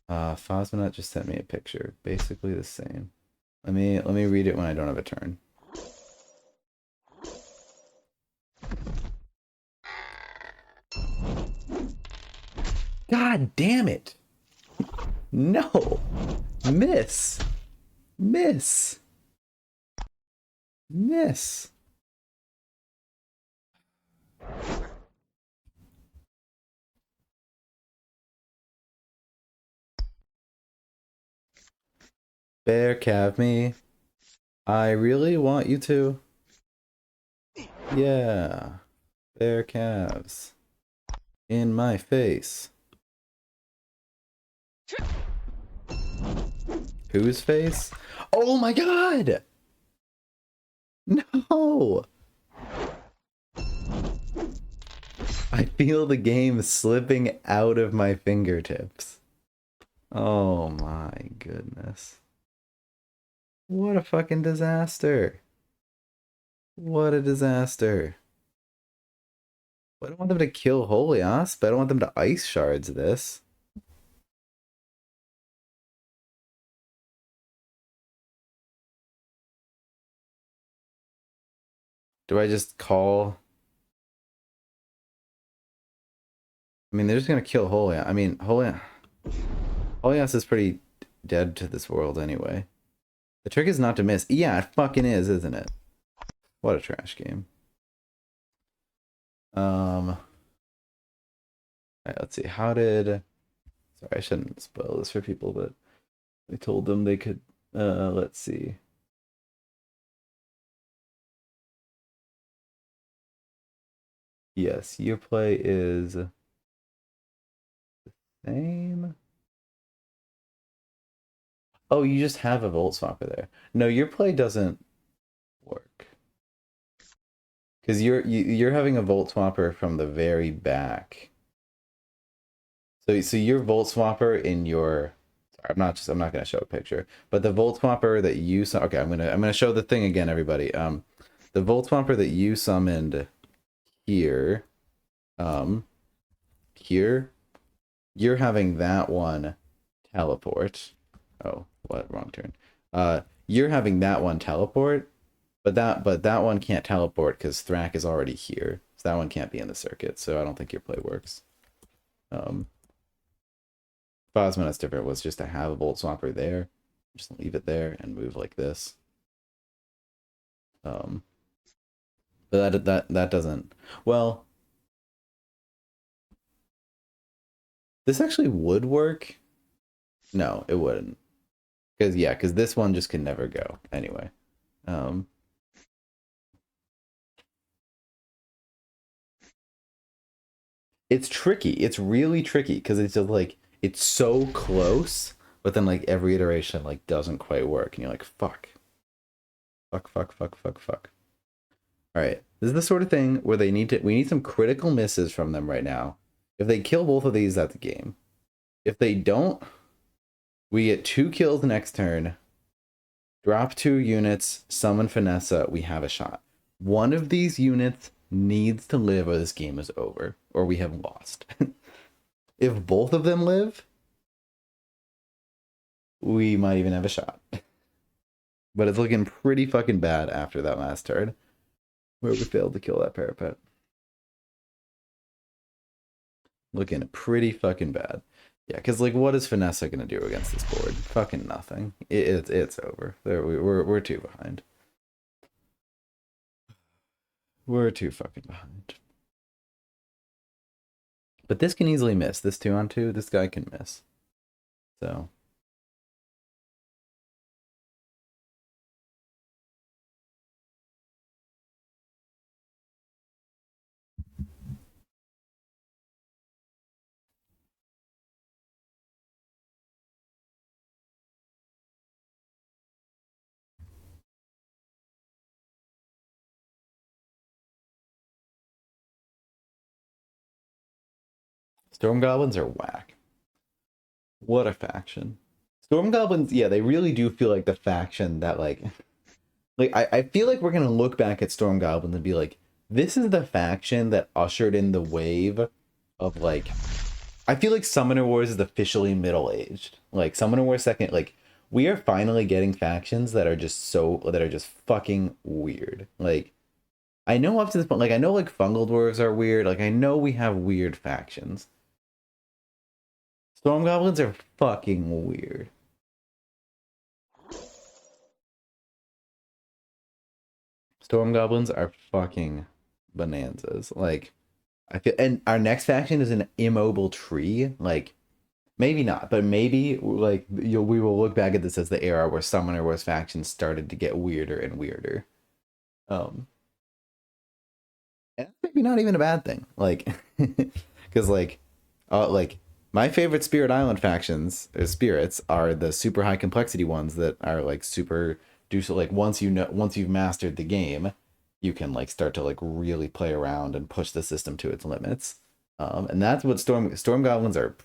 Phosmonot just sent me a picture, basically the same. Let me read it when I don't have a turn. God damn it! No! Miss! Bear calve me. I really want you to. Yeah. Bear calves. In my face. Whose face? Oh my god! No! I feel the game slipping out of my fingertips. Oh my goodness. What a fucking disaster. What a disaster. I don't want them to kill Holias, but I don't want them to ice shards this. Do I just call? I mean, they're just gonna kill Holias. I mean, Holias is pretty dead to this world anyway. The trick is not to miss. Yeah, it fucking is, isn't it? What a trash game. Alright, let's see. How did... Sorry, I shouldn't spoil this for people, but I told them they could... let's see. Yes, your play is... Same. Oh, you just have a Volt Swapper there. No, your play doesn't work. Because you're having a Volt Swapper from the very back. So your Volt Swapper in your... Sorry, I'm not gonna show a picture. But the Volt Swapper that you saw... Okay, I'm gonna show the thing again, everybody. The Volt Swapper that you summoned here, here, you're having that one teleport. Oh, what? Wrong turn. You're having that one teleport, but that one can't teleport because Thrak is already here. So that one can't be in the circuit. So I don't think your play works. Phosma, that's different. Was just to have a Volt Swapper there, just leave it there and move like this. But that doesn't. Well, this actually would work. No, it wouldn't. Because this one just can never go anyway. It's tricky. It's really tricky because it's just like it's so close, but then like every iteration like doesn't quite work, and you're like, fuck. Fuck, fuck, fuck, fuck, fuck. Alright. This is the sort of thing where we need some critical misses from them right now. If they kill both of these, that's a game. If they don't, we get 2 kills next turn, drop 2 units, summon Finessa, we have a shot. One of these units needs to live or this game is over, or we have lost. If both of them live, we might even have a shot. But it's looking pretty fucking bad after that last turn, where we failed to kill that parapet. Looking pretty fucking bad. Yeah, because like, what is Finessa gonna do against this board? Fucking nothing. It's over. We're too behind. We're too fucking behind. But this can easily miss. This 2-on-2, this guy can miss. So. Storm Goblins are whack. What a faction. Storm Goblins, yeah, they really do feel like the faction that like I feel like we're gonna look back at Storm Goblins and be like, this is the faction that ushered in the wave of like I feel like Summoner Wars is officially middle-aged. Like Summoner Wars second, like we are finally getting factions that are just fucking weird. Like I know up to this point, like I know like Fungal Dwarves are weird, like I know we have weird factions. Storm Goblins are fucking weird. Storm Goblins are fucking bonanzas. Like, I feel, and our next faction is an immobile tree. Like, maybe not, but maybe like we will look back at this as the era where Summoner Wars factions started to get weirder and weirder. And that's maybe not even a bad thing. Like, because like my favorite Spirit Island factions or spirits are the super high complexity ones that are like super do so like once you've mastered the game, you can like start to like really play around and push the system to its limits. And that's what Storm Goblins are.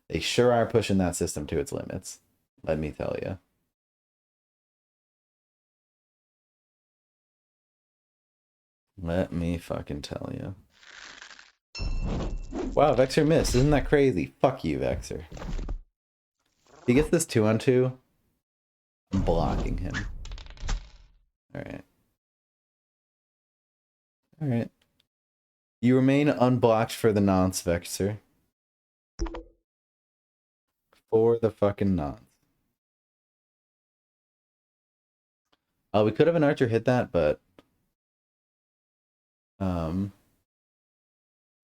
They sure are pushing that system to its limits. Let me tell you. Let me fucking tell you. Wow, Vexer missed. Isn't that crazy? Fuck you, Vexer. He gets this 2-on-2. I'm blocking him. Alright. Alright. You remain unblocked for the nonce, Vexer. For the fucking nonce. We could have an archer hit that, but...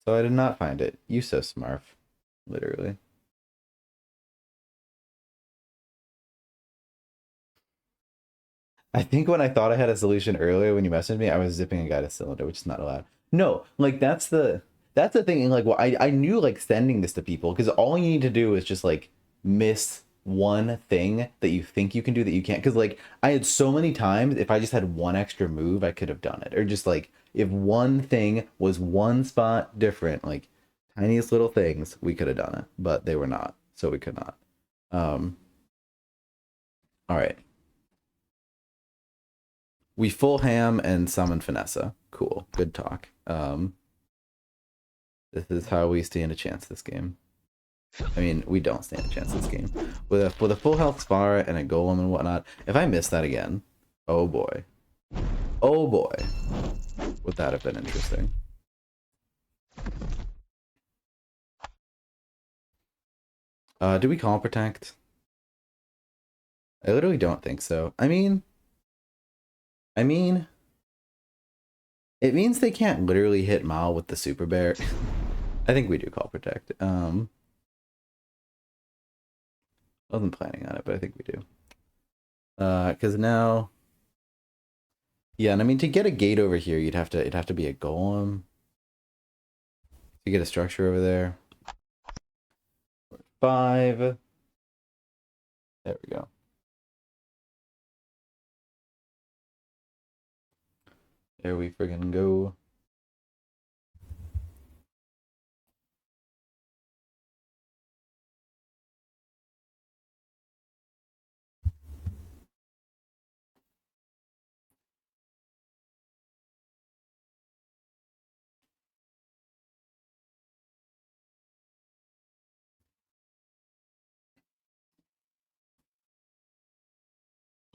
So I did not find it. You so smart. Literally. I think when I thought I had a solution earlier when you messaged me, I was zipping a guy to cylinder, which is not allowed. No, like that's the thing. Like, well, I knew like sending this to people because all you need to do is just like miss one thing that you think you can do that you can't. Because like I had so many times, if I just had one extra move, I could have done it. Or just like if one thing was one spot different, like tiniest little things, we could have done it, but they were not, so we could not. All right. We full ham and summon Finessa. Cool. Good talk. This is how we stand a chance this game. I mean, we don't stand a chance this game. With a full health Spar and a golem and whatnot, if I miss that again, oh boy. Oh boy. Would that have been interesting? Do we call protect? I literally don't think so. I mean, it means they can't literally hit Mal with the super bear. I think we do call protect. Wasn't planning on it, but I think we do. Because now, yeah, and I mean to get a gate over here, it'd have to be a golem. To get a structure over there. 5. There we go. There we friggin' go.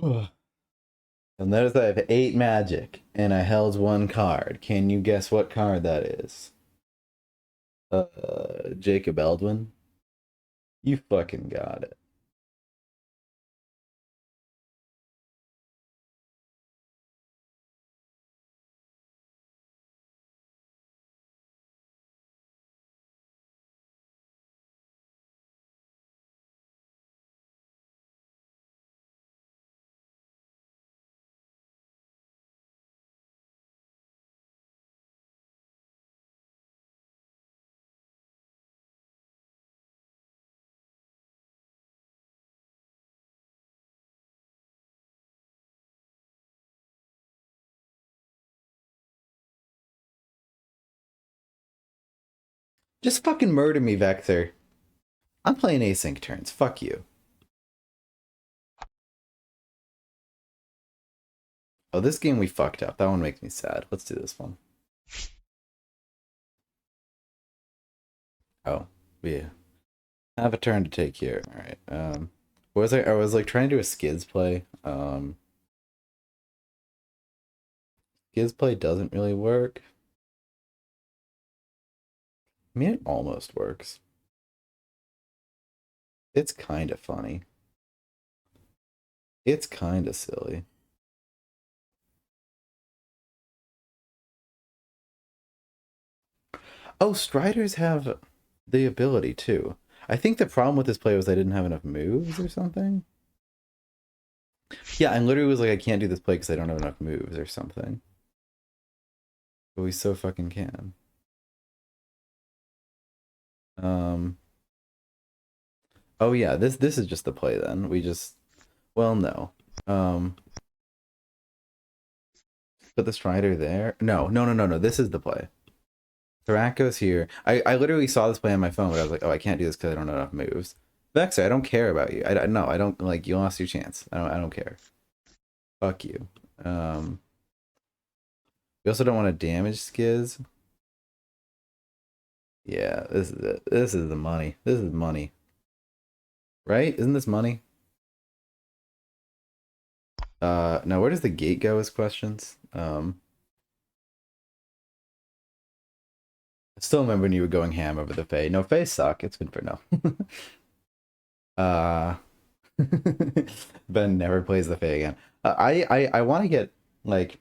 And notice I have 8 magic, and I held 1 card. Can you guess what card that is? Jacob Eldwin? You fucking got it. Just fucking murder me, Vexer. I'm playing async turns. Fuck you. Oh, this game we fucked up. That one makes me sad. Let's do this one. Oh, yeah. Have a turn to take here. All right. What was I was like trying to do a skids play. Skids play doesn't really work. I mean, it almost works. It's kind of funny. It's kind of silly. Oh, Striders have the ability too. I think the problem with this play was I didn't have enough moves or something. Yeah, I literally was like, I can't do this play because I don't have enough moves or something. But we so fucking can. Oh yeah, this is just the play then. We just, well, no. Put the Strider there. No. This is the play. Thrak goes here. I literally saw this play on my phone, but I was like, oh, I can't do this because I don't know enough moves. Vexer, I don't care about you. No, I don't like you lost your chance. I don't care. Fuck you. We also don't want to damage Skiz. Yeah, this is it. This is the money. This is money. Right? Isn't this money? Now where does the gate go as questions? I still remember when you were going ham over the Fae. No, Fae suck. It's good for no. uh Ben never plays the Fae again. I want to get like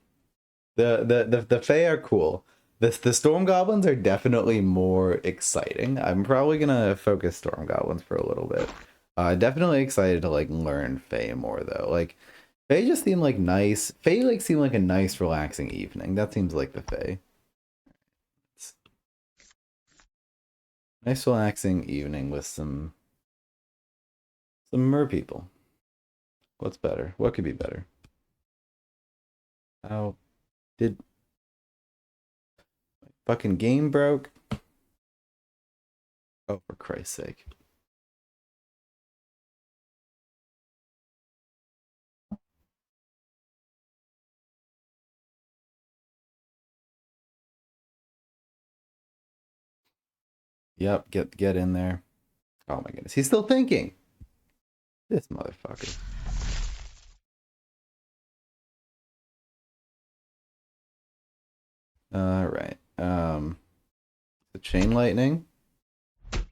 the Fae are cool. The Storm Goblins are definitely more exciting. I'm probably gonna focus Storm Goblins for a little bit. Definitely excited to like learn Fae more though. Like Fae just seem like nice. Fae like seem like a nice relaxing evening. That seems like the Fae. It's nice relaxing evening with some mer people. What's better? What could be better? How did fucking game broke? Oh, for Christ's sake. Yep, get in there. Oh my goodness, he's still thinking. This motherfucker. All right. The chain lightning. Okay,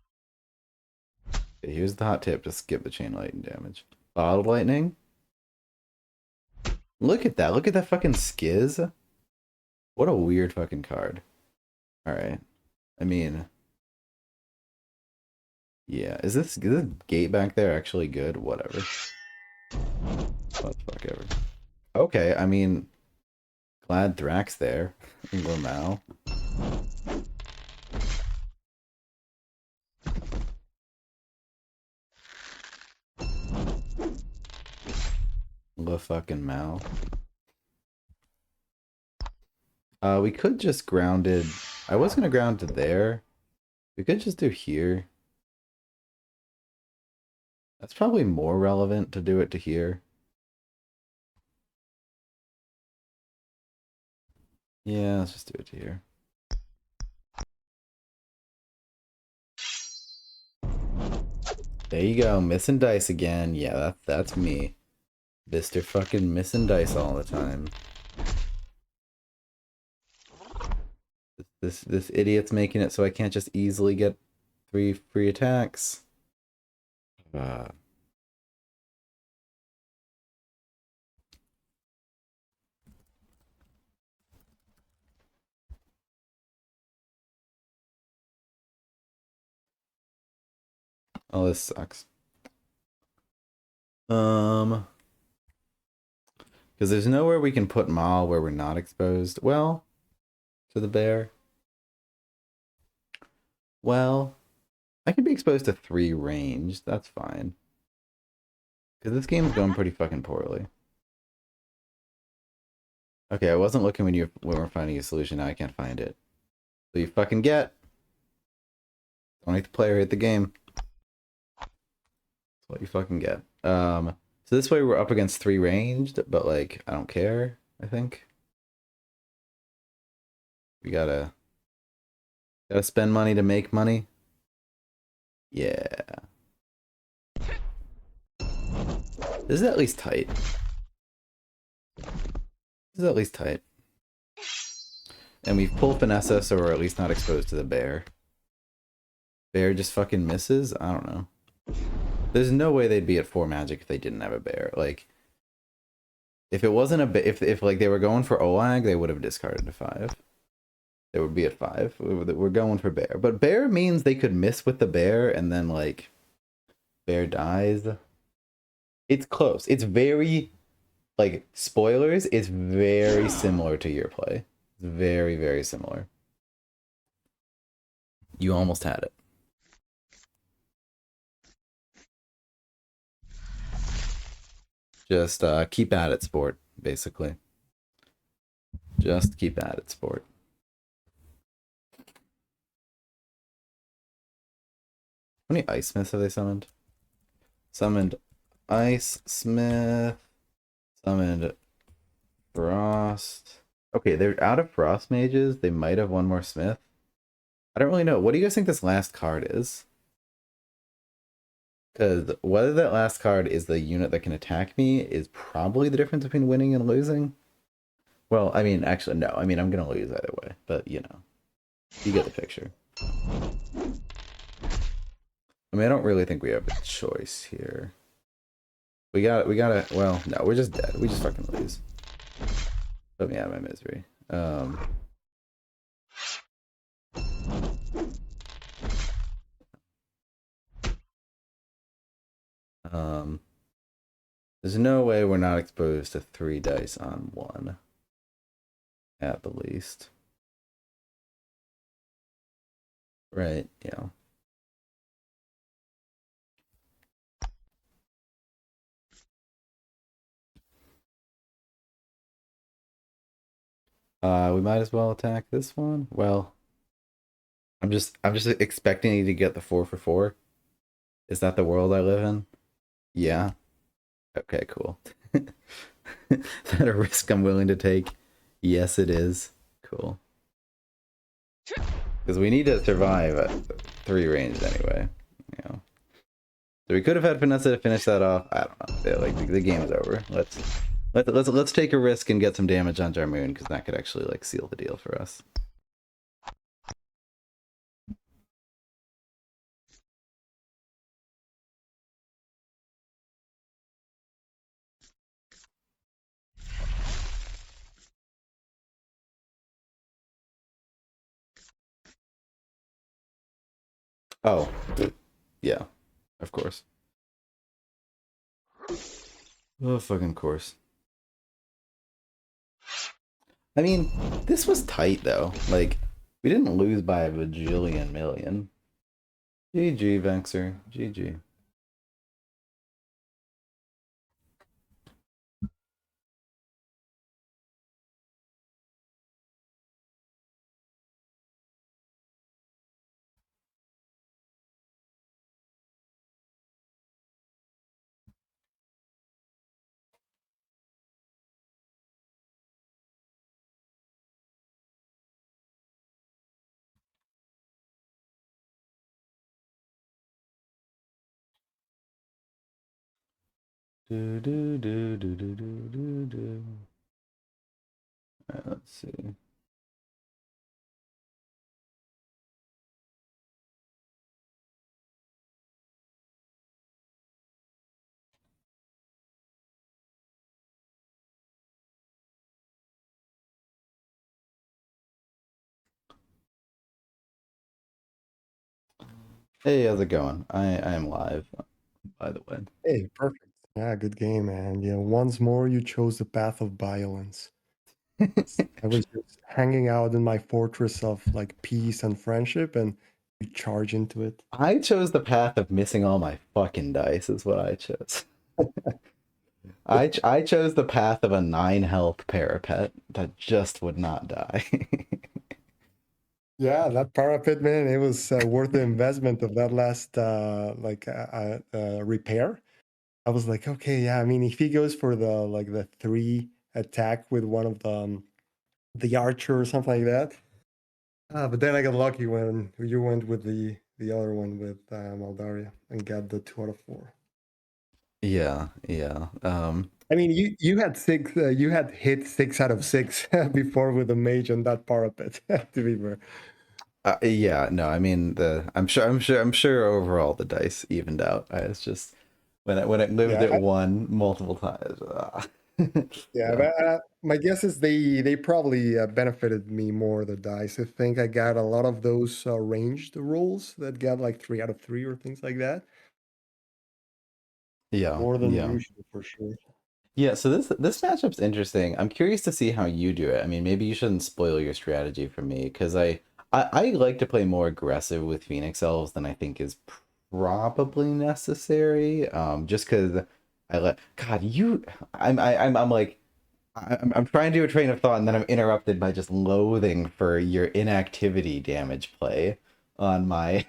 here's the hot tip: to skip the chain lightning damage. Bottle lightning. Look at that! Look at that fucking Skiz. What a weird fucking card. All right. I mean, yeah. Is this gate back there actually good? Whatever. What the fuck ever. Okay. I mean, glad Thrax there. Lamau. Le fucking Mao. We could just ground it. I was gonna ground to there. We could just do here. That's probably more relevant to do it to here. Yeah, let's just do it to here. There you go, missing dice again. Yeah, that's me. Mr. fucking missing dice all the time. This idiot's making it so I can't just easily get 3 free attacks. Oh, this sucks. Because there's nowhere we can put Maul where we're not exposed. Well, to the bear. Well, I can be exposed to 3 range. That's fine. Because this game's going pretty fucking poorly. Okay, I wasn't looking when we were finding a solution. Now I can't find it. So you fucking get. Don't hate the player, hate the game. That's what you fucking get. So this way we're up against 3 ranged, but like, I don't care, I think. We gotta spend money to make money. Yeah. This is at least tight. This is at least tight. And we've pulled Finessa, so we're at least not exposed to the bear. Bear just fucking misses? I don't know. There's no way they'd be at 4 magic if they didn't have a bear. Like, if it wasn't a if like they were going for Olag, they would have discarded to 5. They would be at 5. We're going for bear. But bear means they could miss with the bear and then like bear dies. It's close. It's very like spoilers, it's very similar to your play. It's very, very similar. You almost had it. Just keep at it, sport, basically. Just keep at it, sport. How many Ice Smiths have they summoned? Summoned Ice Smith. Summoned Frost. Okay, they're out of Frost Mages. They might have one more Smith. I don't really know. What do you guys think this last card is? Because whether that last card is the unit that can attack me is probably the difference between winning and losing. Well, I mean, actually, no. I mean, I'm going to lose either way. But, you know, you get the picture. I mean, I don't really think we have a choice here. We gotta, well, no, we're just dead. We just fucking lose. Put me out of my misery. Um, there's no way we're not exposed to 3 dice on 1. At the least. Right, yeah. We might as well attack this one. Well, I'm just expecting you to get the 4 for 4. Is that the world I live in? Yeah. Okay, cool. Is that a risk I'm willing to take? Yes, it is. Cool. Because we need to survive at 3 range anyway. You know. So we could have had Vanessa to finish that off. I don't know. Yeah, like the game is over. Let's take a risk and get some damage on Jarmoon, because that could actually like seal the deal for us. Oh, yeah, of course. Oh, fucking course. I mean, this was tight though. Like, we didn't lose by a bajillion million. GG, Vexer. GG. Do do do do do do do do. Alright, let's see. Hey, how's it going? I am live, by the way. Hey, perfect. Yeah, good game, man. Yeah, once more you chose the path of violence. I was just hanging out in my fortress of like peace and friendship, and you charge into it. I chose the path of missing all my fucking dice, is what I chose. I chose the path of a 9 health parapet that just would not die. Yeah, that parapet, man, it was worth the investment of that last repair. I was like, okay, yeah. I mean, if he goes for the 3 attack with one of the archer or something like that. But then I got lucky when you went with the other one with Moldaria and got the 2 out of 4. Yeah, yeah. I mean, you had 6. You had hit 6 out of 6 before with the mage on that parapet. To be fair. Yeah, no, I mean I'm sure overall the dice evened out. It's just when it lived Yeah, at 1 multiple times. yeah. So But my guess is they probably benefited me more the dice. I think I got a lot of those ranged rolls that got like 3 out of 3 or things like that. yeah, More than yeah. usual for sure. Yeah, so this matchup's interesting. I'm curious to see how you do it. I mean, maybe you shouldn't spoil your strategy for me because I like to play more aggressive with Phoenix Elves than I think is probably necessary. Just because I let God you I'm like I'm trying to do a train of thought and then I'm interrupted by just loathing for your inactivity damage play on my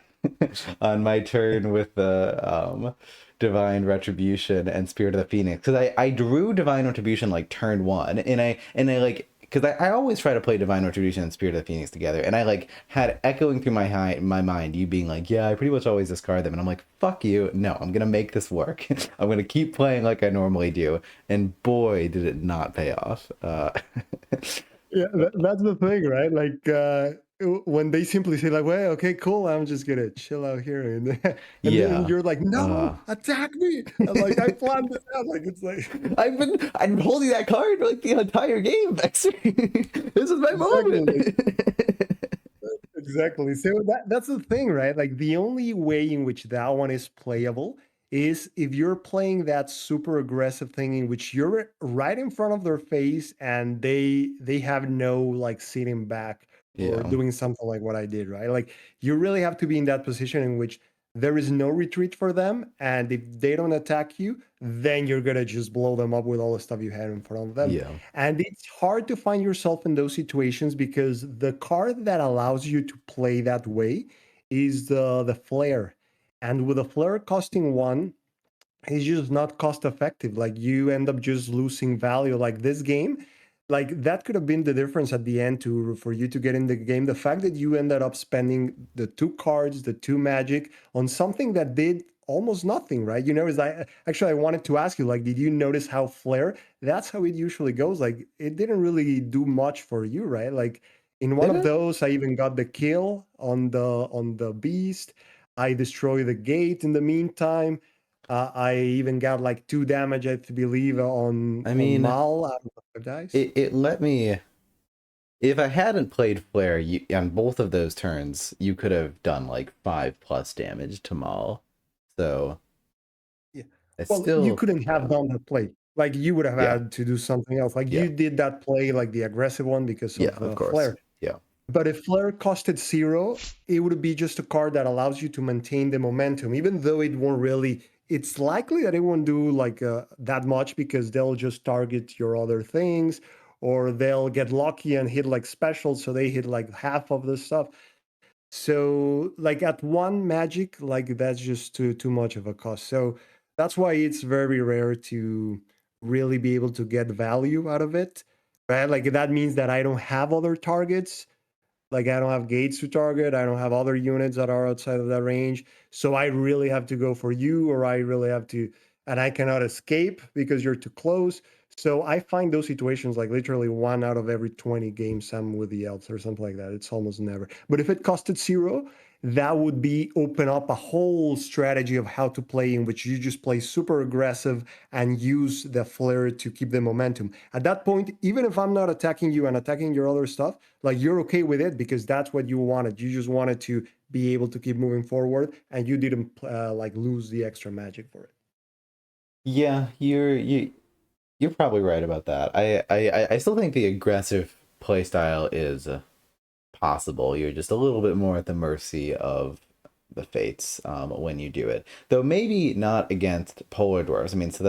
on my turn with the Divine Retribution and Spirit of the Phoenix, because I drew Divine Retribution like turn one, and I like, because I always try to play Divine Retribution and Spirit of the Phoenix together, and I like had echoing through my mind you being like, yeah, I pretty much always discard them, and I'm like, fuck you, no, I'm gonna make this work. I'm gonna keep playing like I normally do, and boy did it not pay off. Yeah, that's the thing, right? Like when they simply say like, "Well, okay, cool, I'm just gonna chill out here," and and then Yeah. you're like, "No, attack me!" I'm like, "I planned this out." Like it's like I've been holding that card like the entire game, Vexer. This is my exactly, moment. like exactly. So that's the thing, right? Like the only way in which that one is playable is if you're playing that super aggressive thing in which you're right in front of their face and they have no like sitting back or Yeah. doing something like what I did, right? Like you really have to be in that position in which there is no retreat for them, and if they don't attack you, then you're gonna just blow them up with all the stuff you had in front of them. Yeah. And it's hard to find yourself in those situations because the card that allows you to play that way is the flare. And with a flare costing one, it's just not cost effective. Like you end up just losing value. Like this game, like that could have been the difference at the end to for you to get in the game. The fact that you ended up spending the two cards, the two magic on something that did almost nothing, right? You know, is I actually I wanted to ask you, like, did you notice how flare? That's how it usually goes. Like it didn't really do much for you, right? Like in one Did of it? those, I even got the kill on the beast. I destroyed the gate in the meantime. I even got like 2 damage, I believe, I on mean, Mal out of the 5 dice. it let me. If I hadn't played Flare on both of those turns, you could have done like 5+ damage to Maul. So Yeah. it's Well, you still, couldn't have yeah, done that play. Like you would have yeah, had to do something else. Like yeah, you did that play, like the aggressive one, because yeah. of Of course, Flare. yeah, But if Flare costed 0, it would be just a card that allows you to maintain the momentum, even though it won't really. It's likely that it won't do like that much because they'll just target your other things, or they'll get lucky and hit like specials, so they hit like half of the stuff. So like at one magic, like that's just too much of a cost. So that's why it's very rare to really be able to get value out of it. Right? Like that means that I don't have other targets, like I don't have gates to target. I don't have other units that are outside of that range. So I really have to go for you, or I really have to, and I cannot escape because you're too close. So I find those situations like literally 1 out of every 20 games I'm with the elves or something like that. It's almost never. But if it costed 0, that would be open up a whole strategy of how to play in which you just play super aggressive and use the flare to keep the momentum. At that point, even if I'm not attacking you and attacking your other stuff, like you're okay with it because that's what you wanted. You just wanted to be able to keep moving forward, and you didn't like lose the extra magic for it. yeah. You're probably right about that. I still think the aggressive playstyle is possible. You're just a little bit more at the mercy of the fates when you do it. Though maybe not against polar dwarves. I mean, so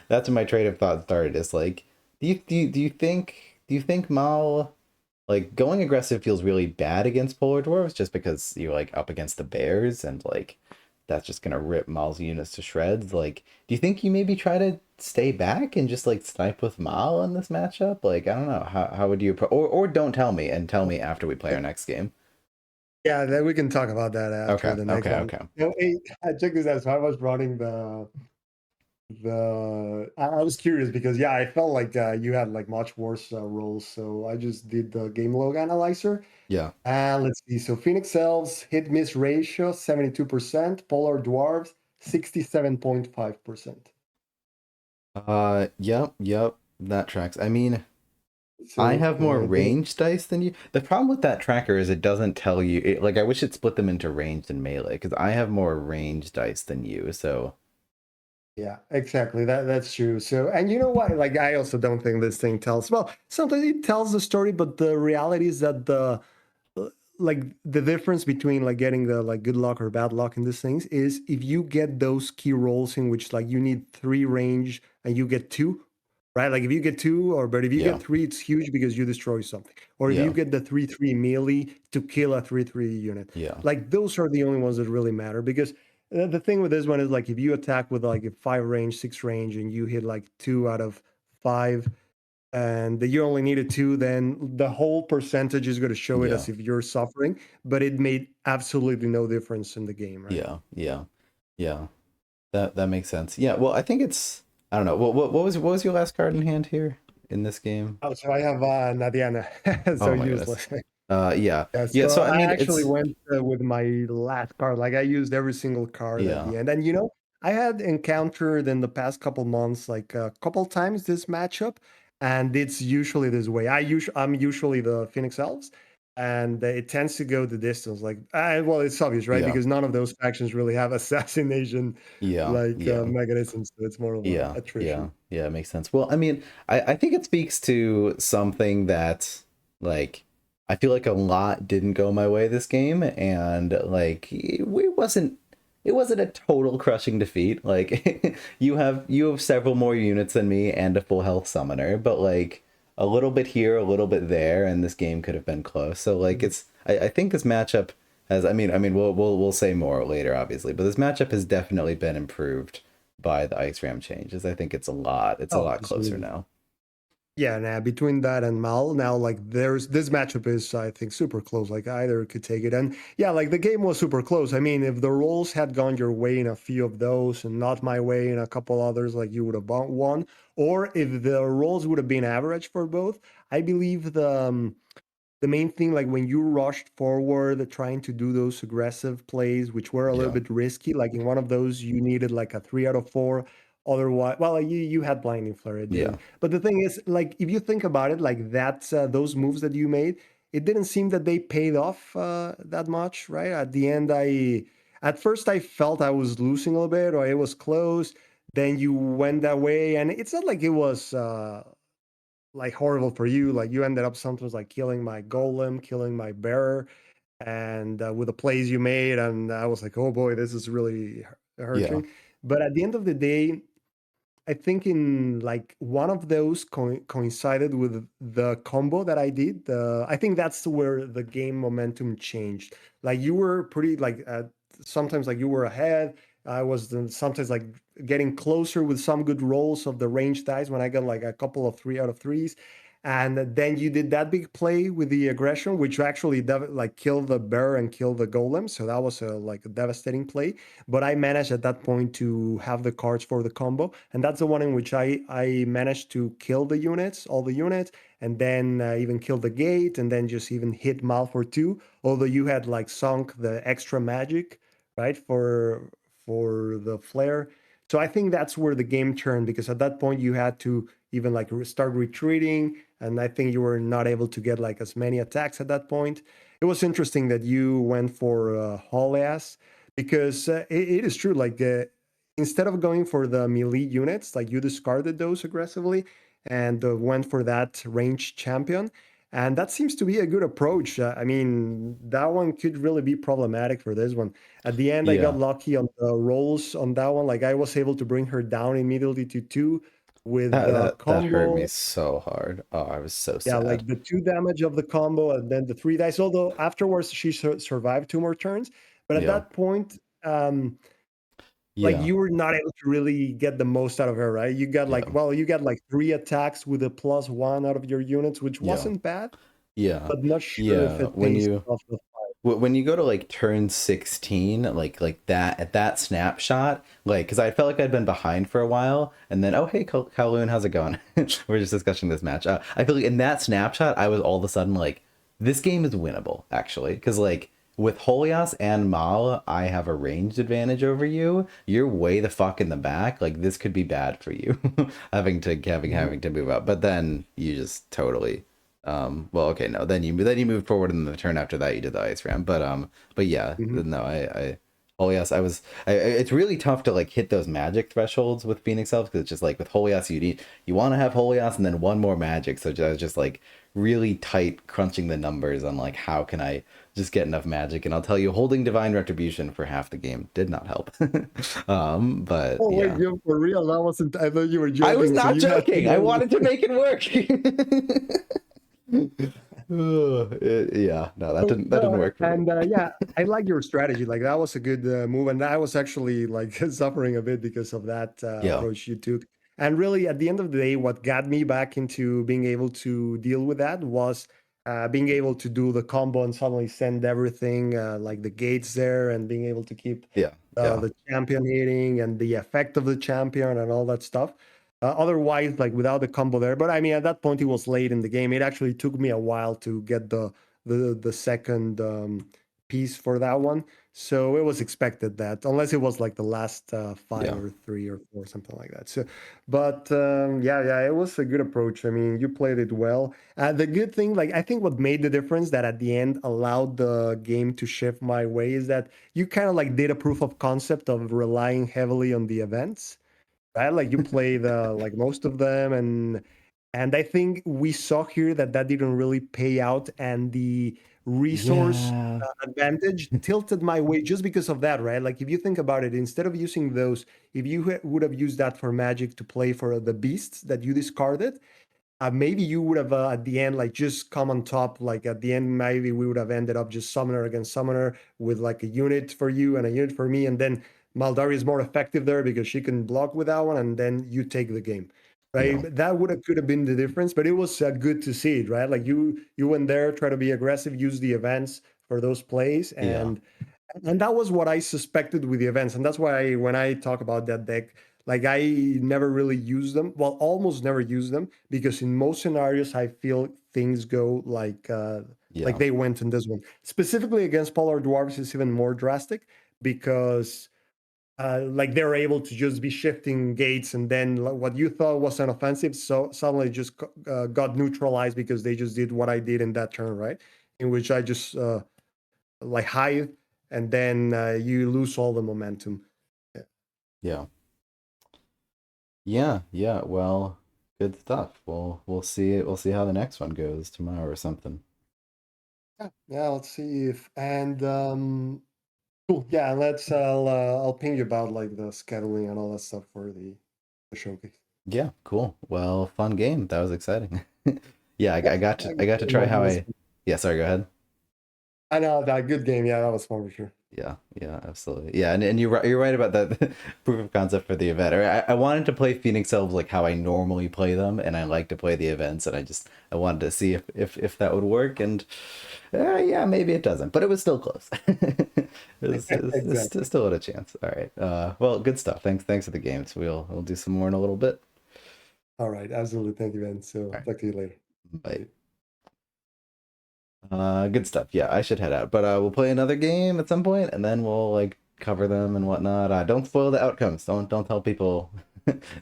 that's when my trade of thought started. Is like, do you think Mal, like, going aggressive feels really bad against polar dwarves just because you're like up against the bears and like that's just gonna rip Mal's units to shreds. Like, do you think you maybe try to stay back and just like snipe with Mal in this matchup? Like, I don't know. How would you or don't tell me and tell me after we play our next game. Yeah, then we can talk about that after Okay, the next okay, one. okay. No, hey, check this out. So I was running I was curious because yeah, I felt like you had like much worse rolls. So I just did the game log analyzer. Yeah. And let's see. So Phoenix Elves hit miss ratio 72%, Polar Dwarves 67.5%. Yep, that tracks. I mean, I So have more range dice than you. The problem with that tracker is it doesn't tell you like I wish it split them into ranged and melee because I have more range dice than you. So yeah, exactly. That's true. So, and you know what? Like, I also don't think this thing tells. Well, sometimes it tells the story, but the reality is that like the difference between like getting the like good luck or bad luck in these things is if you get those key rolls in which like you need 3 range and you get 2, right? Like if you get 2, but if you Yeah. get 3, it's huge because you destroy something. Or if you Yeah. get the 3/3 melee to kill a 3/3 unit. Yeah. Like those are the only ones that really matter because the thing with this one is like if you attack with like a 5 range, 6 range, and you hit like 2 out of 5, and you only needed 2, then the whole percentage is going to show it Yeah. as if you're suffering, but it made absolutely no difference in the game, right? Yeah. Yeah. Yeah. That makes sense. Yeah. Well, I think it's I don't know. What was your last card in hand here in this game? Oh, so I have Nadiana, so Oh my goodness. useless. Yeah. Yeah, Yeah. so So I I mean, actually it's went with my last card. Like I used every single card at yeah. the end. And I had encountered in the past couple months like a couple times this matchup, and it's usually this way. I'm usually the Phoenix Elves, and it tends to go the distance. Like, well, it's obvious, right? Yeah. Because none of those factions really have assassination Yeah. Yeah. mechanisms, so it's more of a Yeah, attrition. yeah, yeah, it makes sense. Well, I mean, I think it speaks to something that, like, I feel like a lot didn't go my way this game, and like, it wasn't a total crushing defeat. Like, you have several more units than me and a full health summoner, but like a little bit here, a little bit there, and this game could have been close. So like, Mhm. I think this matchup has, we'll say more later, obviously, but this matchup has definitely been improved by the ice ram changes. I think it's a Oh, lot closer absolutely. now. Yeah, now between that and Mal, now like there's this matchup is I think super close. Like either could take it, and yeah, like the game was super close. I mean, if the rolls had gone your way in a few of those and not my way in a couple others, like you would have won. Or if the rolls would have been average for both, I believe the main thing, like when you rushed forward trying to do those aggressive plays, which were a little Yeah, bit risky, like in one of those, you needed like a 3 out of 4. Otherwise, well, you had blinding flare at the yeah, end. But the thing is, like if you think about it, like that's those moves that you made, it didn't seem that they paid off that much, right? At the end, at first I felt I was losing a little bit, or it was close. Then you went that way, and it's not like it was. Like horrible for you. Like you ended up sometimes like killing my golem, killing my bearer, and with the plays you made, and I was like, oh boy, this is really yeah, hurting. But at the end of the day, I think in like one of those coincided with the combo that I did. I think that's where the game momentum changed. Like you were pretty like sometimes like you were ahead. I was sometimes like getting closer with some good rolls of the range dice when I got like a couple of 3 out of 3s. And then you did that big play with the aggression, which actually like killed the bear and killed the golem. So that was like a devastating play, but I managed at that point to have the cards for the combo, and that's the one in which I managed to kill the units, all the units, and then even kill the gate, and then just even hit Mal for 2. Although you had like sunk the extra magic, right, for the flare. So I think that's where the game turned because at that point you had to even like start retreating, and I think you were not able to get like as many attacks at that point. It was interesting that you went for Holias because it is true. Like instead of going for the melee units, like you discarded those aggressively and went for that range champion. And that seems to be a good approach. I mean, that one could really be problematic for this one. At the end, I got yeah. lucky on the rolls on that one. Like I was able to bring her down immediately to 2 with the That hurt me combo. so hard. Oh, I was so Yeah, sad. like the 2 damage of the combo and then the 3 dice. Although afterwards she survived 2 more turns. But at Yeah, that point, like yeah, you were not able to really get the most out of her, right? yeah, You got like 3 attacks with a +1 out of your units, which yeah, wasn't bad, yeah, but not sure if yeah. it pays off the When you go to like turn 16, like that at that snapshot, like because I felt like I'd been behind for a while, and then oh hey Kowloon, how's it going? We're just discussing this match. I feel like in that snapshot, I was all of a sudden like, this game is winnable actually, because like with Holias and Mal, I have a ranged advantage over you. You're way the fuck in the back. Like this could be bad for you, fight. having to move up. But then you just totally well, okay, no. Then you moved forward in the turn after that. You did the ice ram, but yeah, Mhm. no, oh yes, it's really tough to like hit those magic thresholds with Phoenix Elves because it's just like with Holias, you want to have Holias and then one more magic. So I was just like really tight crunching the numbers on like how can I just get enough magic. And I'll tell you, holding Divine Retribution for half the game did not help. But Oh wait, yeah. you for real? That wasn't. I thought you were I was joking. So not you had to joking. I really. wanted to make it work. Yeah, no, that didn't No, work for me. and yeah, I like your strategy. Like that was a good move, and I was actually like suffering a bit because of that Yeah, approach you took. And really, at the end of the day, what got me back into being able to deal with that was being able to do the combo and suddenly send everything like the gates there, and being able to keep yeah, yeah, the champion hitting and the effect of the champion and all that stuff. Otherwise, like without the combo there, but I mean, at that point, it was late in the game. It actually took me a while to get the second piece for that one. So it was expected that unless it was like the last five yeah, or three or four, something like that. So, but yeah, it was a good approach. I mean, you played it well. The good thing, like I think what made the difference that at the end allowed the game to shift my way is that you kind of like did a proof of concept of relying heavily on the events, right? Like you play the like most of them, and I think we saw here that that didn't really pay out, and the resource yeah, advantage tilted my way just because of that, right? Like if you think about it, instead of using those, if you would have used that for magic to play for the beasts that you discarded, maybe you would have at the end like just come on top. Like at the end, maybe we would have ended up just summoner against summoner with like a unit for you and a unit for me, and then Maldari is more effective there because she can block with that one, and then you take the game, right? yeah, That would have could have been the difference, but it was good to see it, right? Like you went there, try to be aggressive, use the events for those plays, yeah, and that was what I suspected with the events. And that's why when I talk about that deck, like I never really use them. Well, almost never use them because in most scenarios I feel things go like yeah, they went in this one. Specifically against Polar Dwarves is even more drastic because like they're able to just be shifting gates, and then what you thought was an offensive so suddenly just got neutralized because they just did what I did in that turn, right? In which I just like high, and then you lose all the momentum. Yeah. yeah, yeah, yeah. Well, good stuff. We'll see it. We'll see how the next one goes tomorrow or something. Yeah, let's see if and cool. Yeah, let's I'll ping you about like the scheduling and all that stuff for the showcase. Yeah, cool. Well, fun game. That was exciting. Yeah, Yeah, I got to try how was, I. Yeah, sorry. Go ahead. I know that good game. Yeah, that was fun for sure. Yeah, yeah, absolutely. Yeah, and you're right about that proof of concept for the event. I wanted to play Phoenix Elves like how I normally play them, and I like to play the events, and I wanted to see if that would work, and yeah, maybe it doesn't, but it was still close. Exactly. Still had a chance. All right. Well, good stuff. Thanks for the games. We'll do some more in a little bit. All right, absolutely. Thank you, man. So All right. talk to you later. Bye. Bye. Good stuff. Yeah, I should head out, but we'll play another game at some point, and then we'll like cover them and whatnot. Don't spoil the outcomes. Don't tell people.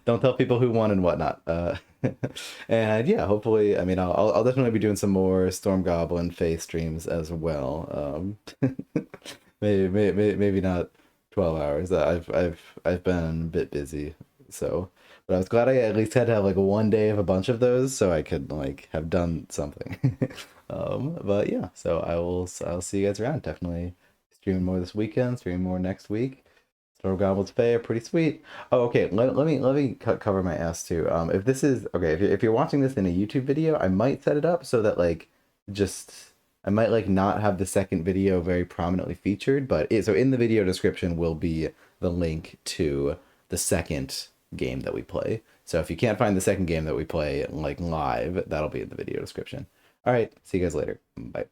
Don't tell people who won and whatnot. And yeah, hopefully, I mean, I'll definitely be doing some more Storm Goblin Fae streams as well. Maybe not 12 hours. I've been a bit busy, so. But I was glad I at least had to have like one day of a bunch of those so I could like have done something. But yeah, so I'll see you guys around. Definitely streaming more this weekend, streaming more next week. Storm Goblins Bay are pretty sweet. Oh, okay. Let me cover my ass too. If this is okay, if you're watching this in a YouTube video, I might set it up so that like just I might like not have the second video very prominently featured, but so in the video description will be the link to the second game that we play. So if you can't find the second game that we play like live, that'll be in the video description. All right, see you guys later. Bye.